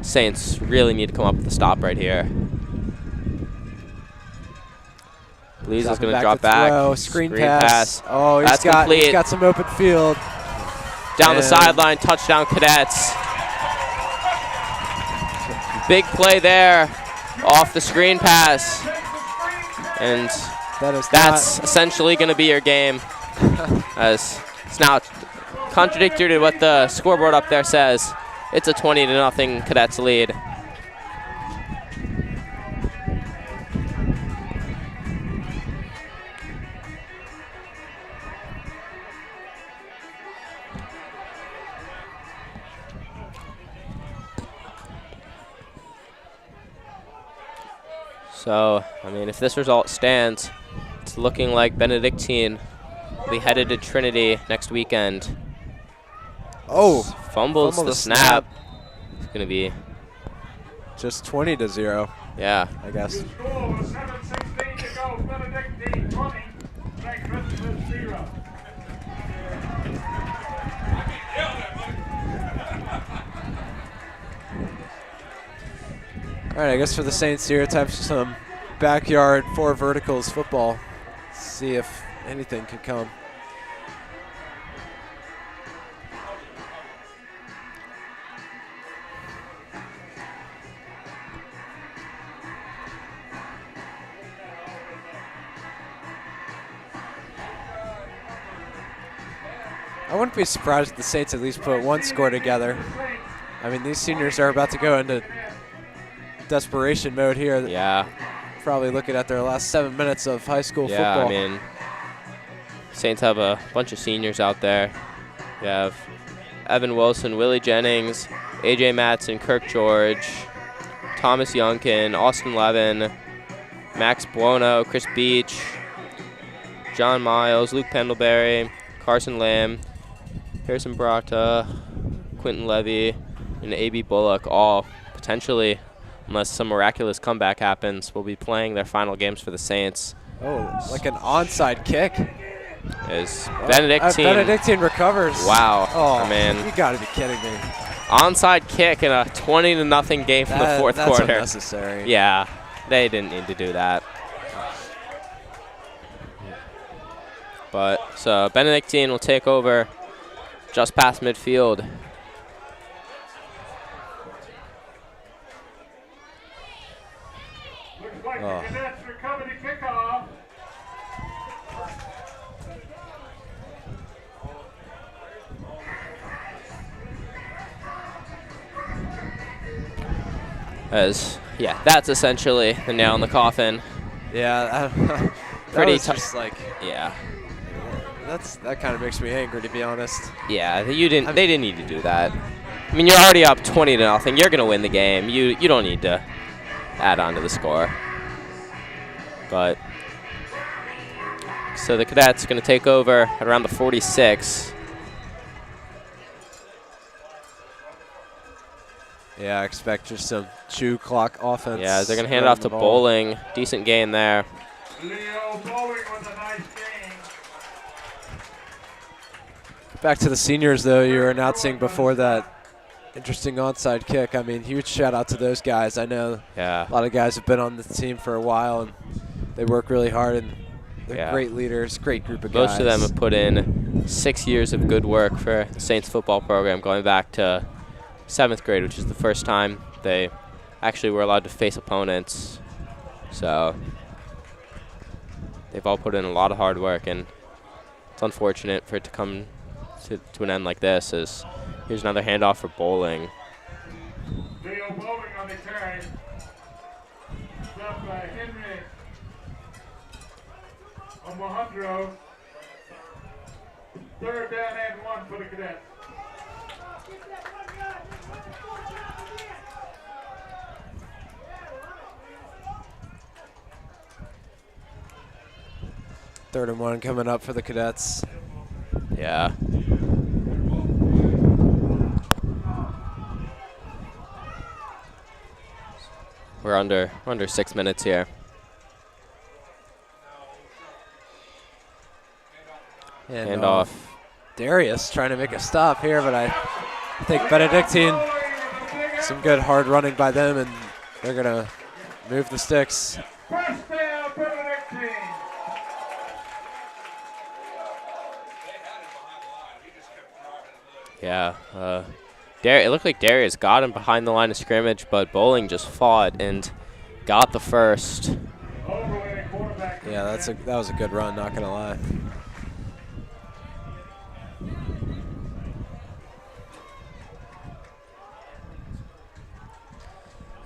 Saints really need to come up with a stop right here. Blees is going to drop back. Throw. Screen pass. Oh, That's complete. He's got some open field. Down the sideline, touchdown Cadets. Big play there off the screen pass. And that's essentially going to be your game. As it's now contradictory to what the scoreboard up there says. It's a 20-0 Cadets lead. So, I mean, if this result stands, it's looking like Benedictine will be headed to Trinity next weekend. Oh, fumbles the snap. It's going to be just 20-0. Yeah, I guess. The score was 7:16 to go. Benedictine 20. St. Christopher's 0. All right, I guess for the Saints here, time for some backyard 4 verticals football. See if anything can come. I wouldn't be surprised if the Saints at least put 1 score together. I mean, these seniors are about to go into desperation mode here. Yeah. Probably looking at their last 7 minutes of high school football. Yeah, I mean, Saints have a bunch of seniors out there. We have Evan Wilson, Willie Jennings, AJ Matson, Kirk George, Thomas Youngkin, Austin Levin, Max Buono, Chris Beach, John Miles, Luke Pendlebury, Carson Lamb, Harrison Brata, Quentin Levy, and A.B. Bullock, all potentially, unless some miraculous comeback happens, will be playing their final games for the Saints. Oh, like an onside kick. Is Benedictine. Benedictine recovers. Wow. Oh, man. You got to be kidding me. Onside kick in a 20-0 game from the fourth that's quarter. Unnecessary. Yeah, they didn't need to do that. But so Benedictine will take over just past midfield. Looks like the Cadets recover the kickoff. Yeah, that's essentially the nail in the coffin. Yeah, Pretty tough. Just like, yeah. that kind of makes me angry, to be honest. Yeah, they didn't need to do that. I mean, you're already up 20-0. You're going to win the game. You don't need to add on to the score. But so the Cadets are going to take over at around the 46. Yeah, I expect just some chew clock offense. Yeah, they're going to hand it off to Bowling. Decent gain there. Leo Bowling with a nice game. Back to the seniors, though. You were announcing before that interesting onside kick. I mean, huge shout out to those guys. I know Yeah. a lot of guys have been on the team for a while, and they work really hard, and they're great leaders, great group of guys. Most of them have put in 6 years of good work for the Saints football program, going back to 7th grade, which is the first time they actually were allowed to face opponents. So they've all put in a lot of hard work, and it's unfortunate for it to come to an end like this. As here's another handoff for Bowling. Leo Bowling on the carry. Stopped by Henry Alejandro. 3rd down and 1 for the Cadets. Third and 1 coming up for the Cadets. Yeah. We're under 6 minutes here. And Handoff. Darius trying to make a stop here, but I think Benedictine, some good hard running by them, and they're going to move the sticks. First down, Benedictine. Yeah. It looked like Darius got him behind the line of scrimmage, but Bowling just fought and got the first. Yeah, that was a good run, not going to lie.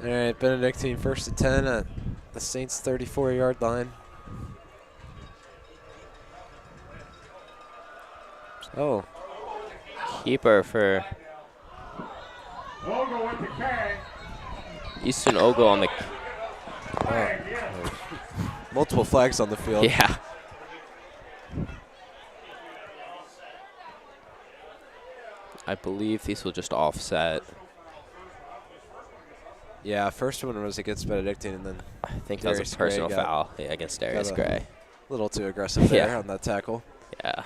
All right, Benedictine 1st and 10 at the Saints 34-yard line. Oh. Keeper for Ogle with the carry. Easton Ogle on the. Multiple flags on the field. Yeah. I believe these will just offset. Yeah, first one was against Benedictine, and then I think that was Darius a personal Gray got foul against Darius Gray. a little too aggressive there Yeah. on that tackle. Yeah.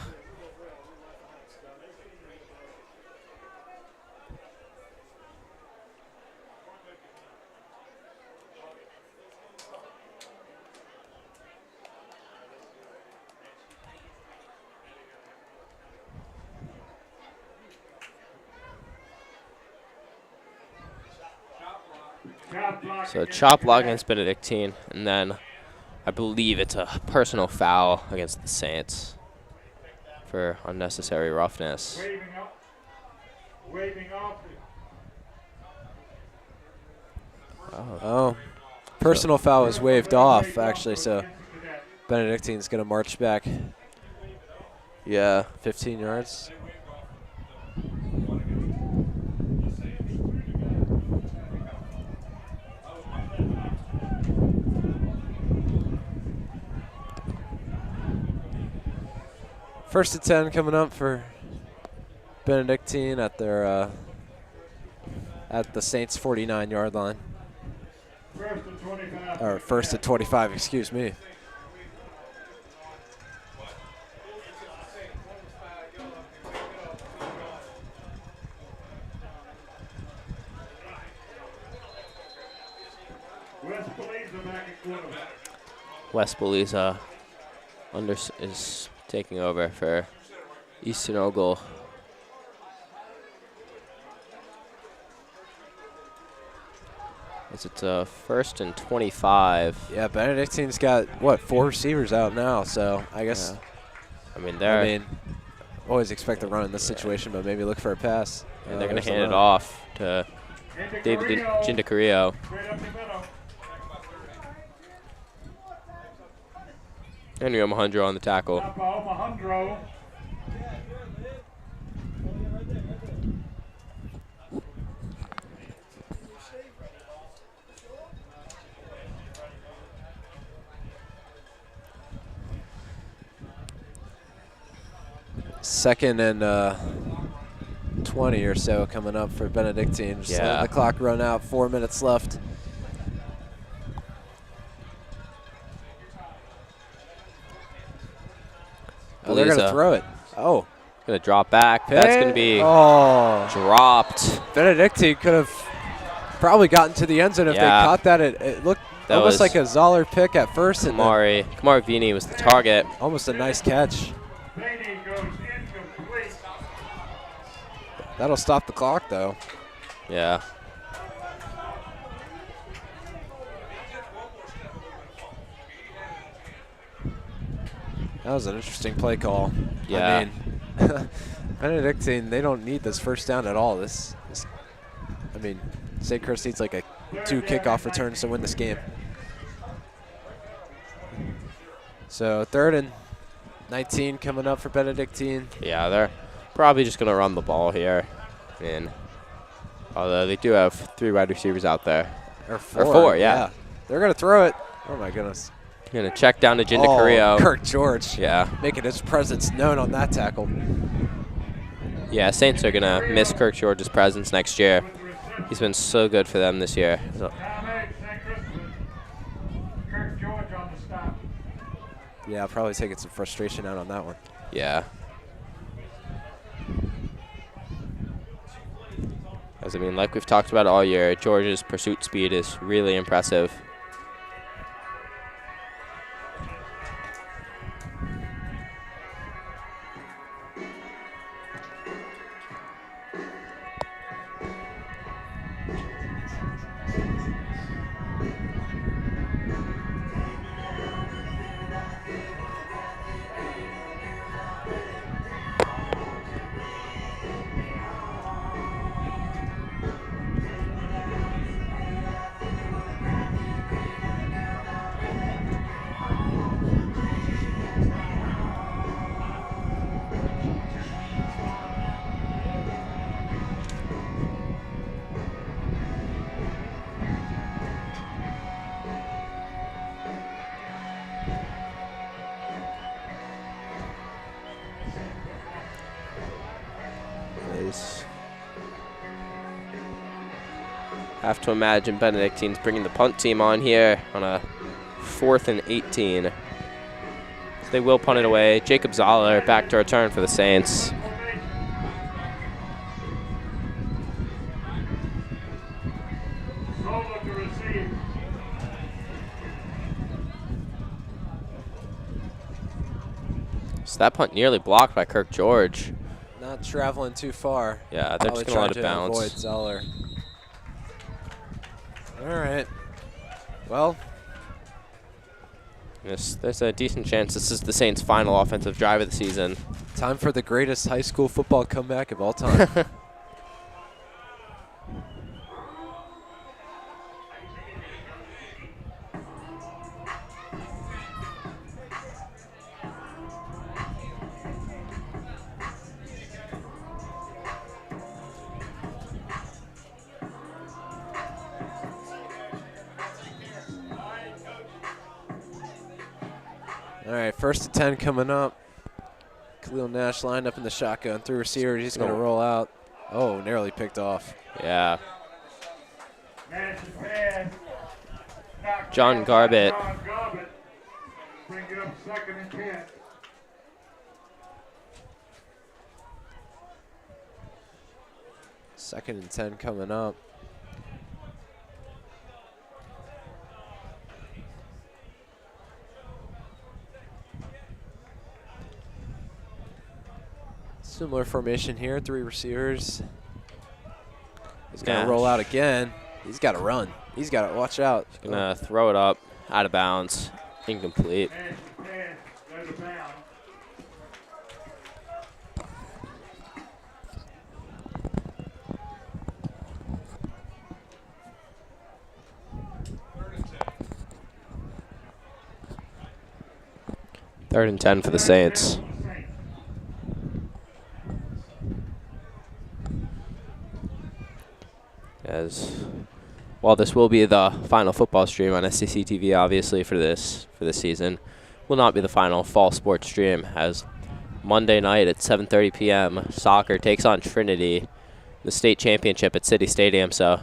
So chop block against Benedictine, and then I believe it's a personal foul against the Saints for unnecessary roughness. Waving off. Oh, personal foul was waved off, actually, so Benedictine's going to march back. Yeah. 15 yards. First and 10 coming up for Benedictine at their at the Saints 49-yard line. First and 25. Or first and 25, excuse me. West Beliza is taking over for Easton Ogle. It's first and 25. Yeah, Benedictine's got, what, 4 receivers out now, so I guess. Yeah. I mean, always expect to run in this situation, but maybe look for a pass. And they're going to hand it off to David Gindacario. Henry Alejandro on the tackle. 2nd and 20 or so coming up for Benedictine. Just letting the clock run out. 4 minutes left. Oh, they're going to throw it. Oh. Going to drop back. That's going to be dropped. Benedictine could have probably gotten to the end zone if they caught that. It looked almost like a Zoller pick at first. Kamari Vini was the target. Almost a nice catch. That'll stop the clock, though. Yeah. That was an interesting play call. Yeah. I mean, Benedictine, they don't need this first down at all. I mean, St. Chris needs like 2 kickoff returns to win this game. So 3rd and 19 coming up for Benedictine. Yeah, they're probably just going to run the ball here. And although they do have 3 wide receivers out there. Or 4. Or 4, yeah. They're going to throw it. Oh, my goodness. Going to check down to Jinda Carrillo. Kirk George. Yeah. Making his presence known on that tackle. Yeah, Saints are going to miss Kirk George's presence next year. He's been so good for them this year. So. Kirk George on the stop. Yeah, probably taking some frustration out on that one. Yeah. As I mean, like we've talked about all year, George's pursuit speed is really impressive. Have to imagine Benedictine's bringing the punt team on here on a 4th and 18. So they will punt it away. Jacob Zoller back to return for the Saints. So that punt nearly blocked by Kirk George. Not traveling too far. Yeah, they're just going to let it bounce. Avoid Zoller. All right. Well, yes, there's a decent chance this is the Saints' final offensive drive of the season. Time for the greatest high school football comeback of all time. All right, 1st and 10 coming up. Khalil Nash lined up in the shotgun, through receiver. He's going to roll out. Oh, narrowly picked off. Yeah. John Garbett. Bring it up 2nd and 10. Second and 10 coming up. Similar formation here, 3 receivers. He's going to roll out again. He's got to run. He's got to watch out. He's going to throw it up, out of bounds, incomplete. Third and 10 for the Saints. As while this will be the final football stream on SCC TV, obviously for this season, will not be the final fall sports stream, as Monday night at 7:30 p.m. Soccer takes on Trinity, the state championship at City Stadium. So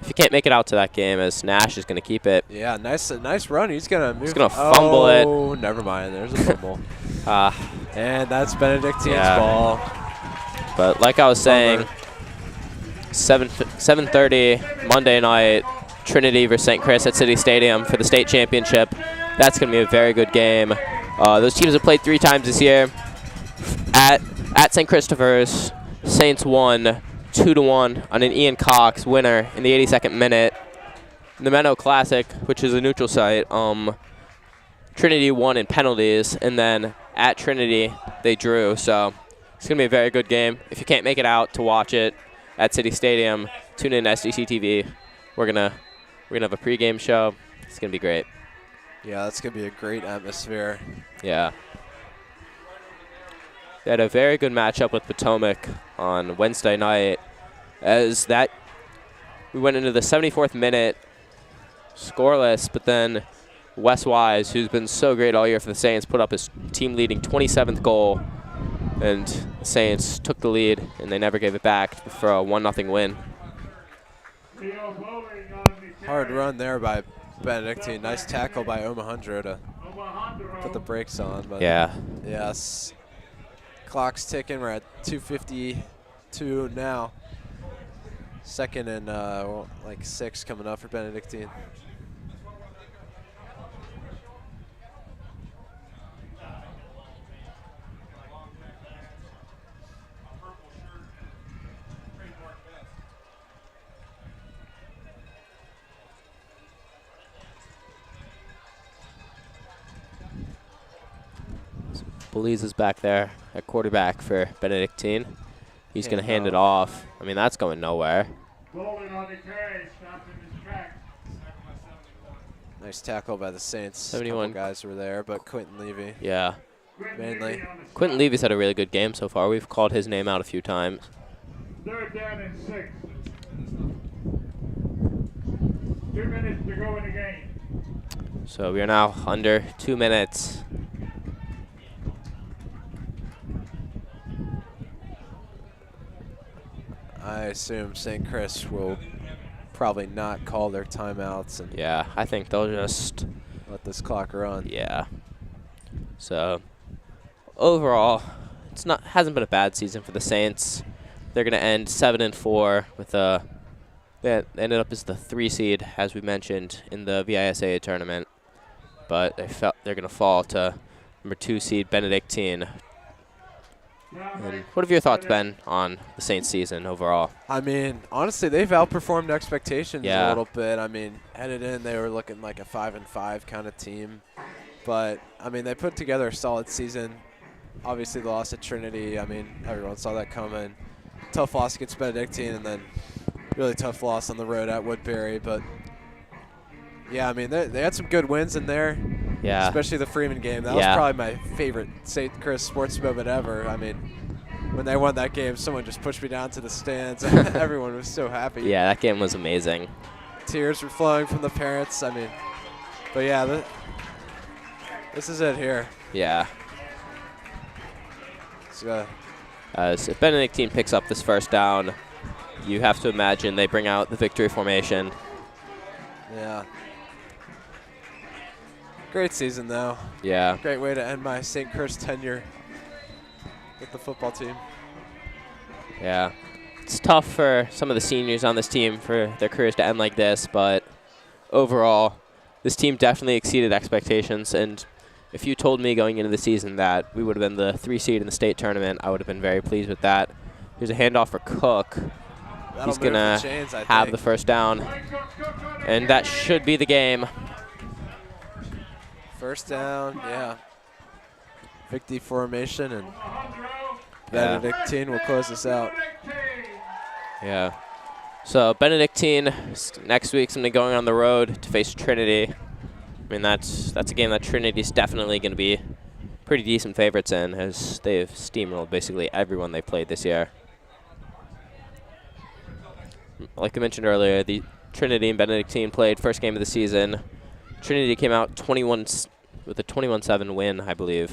if you can't make it out to that game, as Nash is going to keep it. Yeah, nice run. He's going to move. He's going to fumble it. Oh, never mind. There's a fumble. And that's Benedictine's Yeah. ball. But like I was saying, 7:30 Monday night, Trinity versus St. Chris at City Stadium for the state championship. That's going to be a very good game. Those teams have played 3 times this year. At St. Christopher's, Saints won 2-1 on an Ian Cox winner in the 82nd minute. In the Meadow Classic, which is a neutral site, Trinity won in penalties, and then at Trinity they drew. So it's going to be a very good game. If you can't make it out to watch it at City Stadium, tune in to SDC TV. We're gonna have a pregame show. It's going to be great. Yeah, that's going to be a great atmosphere. Yeah. They had a very good matchup with Potomac on Wednesday night, as that we went into the 74th minute scoreless, but then Wes Wise, who's been so great all year for the Saints, put up his team-leading 27th goal, and the Saints took the lead, and they never gave it back for a 1-0 win. Hard run there by Benedictine. Nice tackle by Omohundro to put the brakes on. But Yeah. Yes. Clock's ticking. We're at 2:52 now. Second and like 6 coming up for Benedictine. Belize is back there at quarterback for Benedictine. He's going to hand it off. I mean, that's going nowhere. Nice tackle by the Saints. 71 guys were there, but Quentin Levy Yeah. mainly. Quentin Levy's had a really good game so far. We've called his name out a few times. 3rd down and 6. 2 minutes to go in the game. So we are now under 2 minutes. I assume St. Chris will probably not call their timeouts and Yeah, I think they'll just, let this clock run. yeah. So overall, hasn't been a bad season for the Saints. They're going to end 7-4 with they ended up as the 3 seed, as we mentioned, in the VISAA tournament. But they're going to fall to number 2 seed Benedictine. And what have your thoughts been on the Saints season overall? I mean, honestly, they've outperformed expectations Yeah. a little bit. I mean, headed in, they were looking like a 5-5 kind of team. But, I mean, they put together a solid season. Obviously, the loss at Trinity, I mean, everyone saw that coming. Tough loss against Benedictine, and then really tough loss on the road at Woodbury. But, yeah, I mean, they had some good wins in there. Yeah. Especially the Freeman game. That was probably my favorite St. Chris sports moment ever. I mean, when they won that game, someone just pushed me down to the stands. Everyone was so happy. Yeah, that game was amazing. Tears were flowing from the parents. I mean, but yeah, this is it here. Yeah. So, If Benedictine picks up this first down, you have to imagine they bring out the victory formation. yeah. Great season, though. Yeah. Great way to end my St. Chris tenure with the football team. Yeah. It's tough for some of the seniors on this team for their careers to end like this, but overall, this team definitely exceeded expectations. And if you told me going into the season that we would have been the 3 seed in the state tournament, I would have been very pleased with that. Here's a handoff for Cook. He's going to have the first down, and that should be the game. First down, yeah. Victory formation, and Benedictine will close this out. Yeah. So Benedictine next week's going to be going on the road to face Trinity. I mean, that's a game that Trinity's definitely going to be pretty decent favorites in, as they've steamrolled basically everyone they played this year. Like I mentioned earlier, the Trinity and Benedictine played first game of the season. Trinity came out with a 21-7 win, I believe.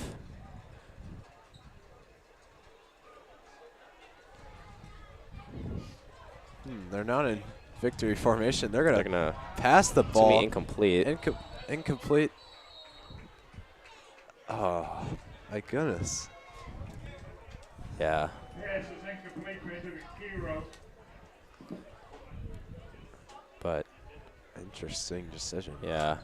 They're not in victory formation. They're They're going to gonna pass the it's gonna ball. be incomplete. Incomplete. Oh, my goodness. Yeah. Pass is incomplete to the hero. But Interesting decision. yeah.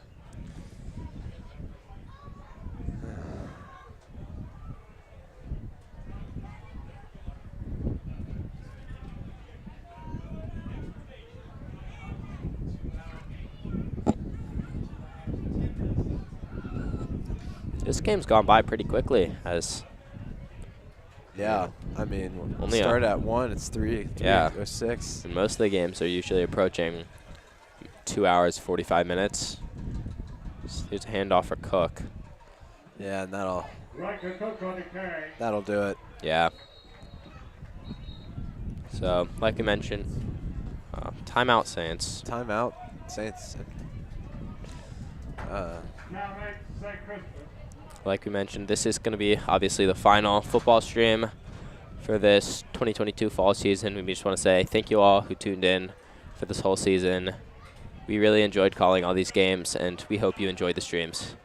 This game's gone by pretty quickly as Yeah, I mean, Only start at 1, it's 3, Yeah. 3:06. and most of the games are usually approaching 2 hours, 45 minutes. So here's a handoff for Cook. Yeah, and that'll Cook on the carry. do it. Yeah. So, like we mentioned, timeout Saints. Timeout, Saints. Now make St. Christopher. Like we mentioned, this is going to be obviously the final football stream for this 2022 fall season. We just want to say thank you all who tuned in for this whole season. We really enjoyed calling all these games, and we hope you enjoyed the streams.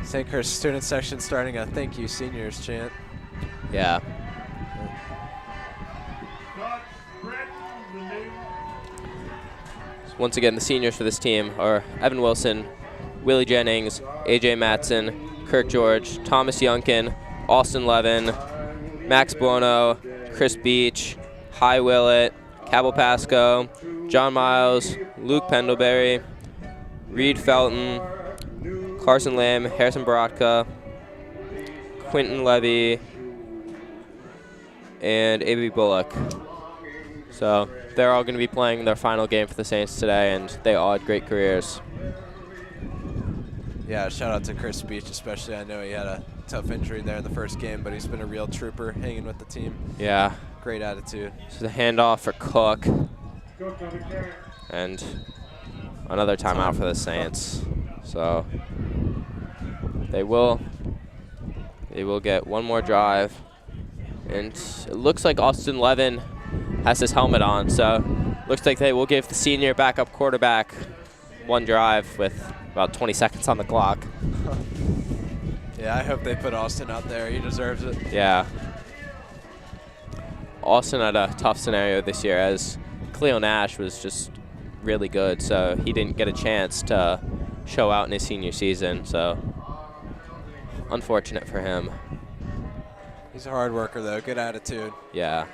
St. Clair's student section starting a thank you seniors chant. Yeah. So once again, the seniors for this team are Evan Wilson, Willie Jennings, AJ Matson, Kirk George, Thomas Youngkin, Austin Levin, Max Buono, Chris Beach, Hy Willett, Cabell Pasco, John Miles, Luke Pendlebury, Reed Felton, Carson Lamb, Harrison Baratka, Quentin Levy, and A.B. Bullock. So they're all going to be playing their final game for the Saints today, and they all had great careers. Yeah, shout out to Chris Beach especially. I know he had a tough injury there in the first game, but he's been a real trooper hanging with the team. Yeah. Great attitude. So the handoff for Cook. And another timeout for the Saints. So they will get one more drive. And it looks like Austin Levin has his helmet on, so looks like they will give the senior backup quarterback one drive with about 20 seconds on the clock. Yeah, I hope they put Austin out there. He deserves it. Yeah. Austin had a tough scenario this year as Cleo Nash was just really good, so he didn't get a chance to show out in his senior season, so unfortunate for him. He's a hard worker, though. Good attitude. Yeah.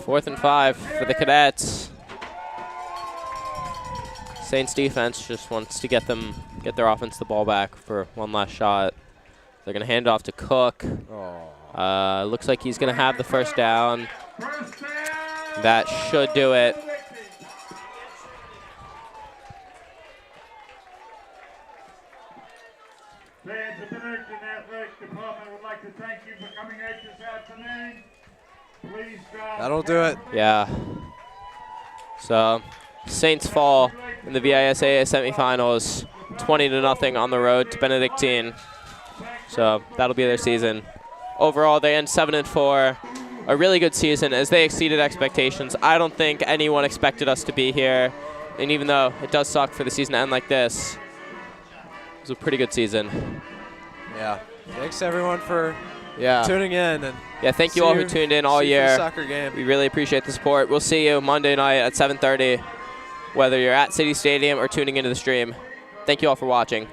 Fourth and 5 for the Cadets. Saints defense just wants to get their offense the ball back for one last shot. They're going to hand off to Cook. Looks like he's going to have the first down. That should do it. The Benedictine Athletic Department would like to thank you for coming out this afternoon. Please drive. That'll do it. Yeah. So Saints fall in the VISAA semifinals 20-0 on the road to Benedictine. So that'll be their season. Overall, they end 7-4. A really good season as they exceeded expectations. I don't think anyone expected us to be here. And even though it does suck for the season to end like this, it was a pretty good season. Yeah. Thanks, everyone, for Yeah. tuning in. And Yeah, thank you all who tuned in all see you for the year. soccer game. We really appreciate the support. We'll see you Monday night at 7:30, whether you're at City Stadium or tuning into the stream. Thank you all for watching.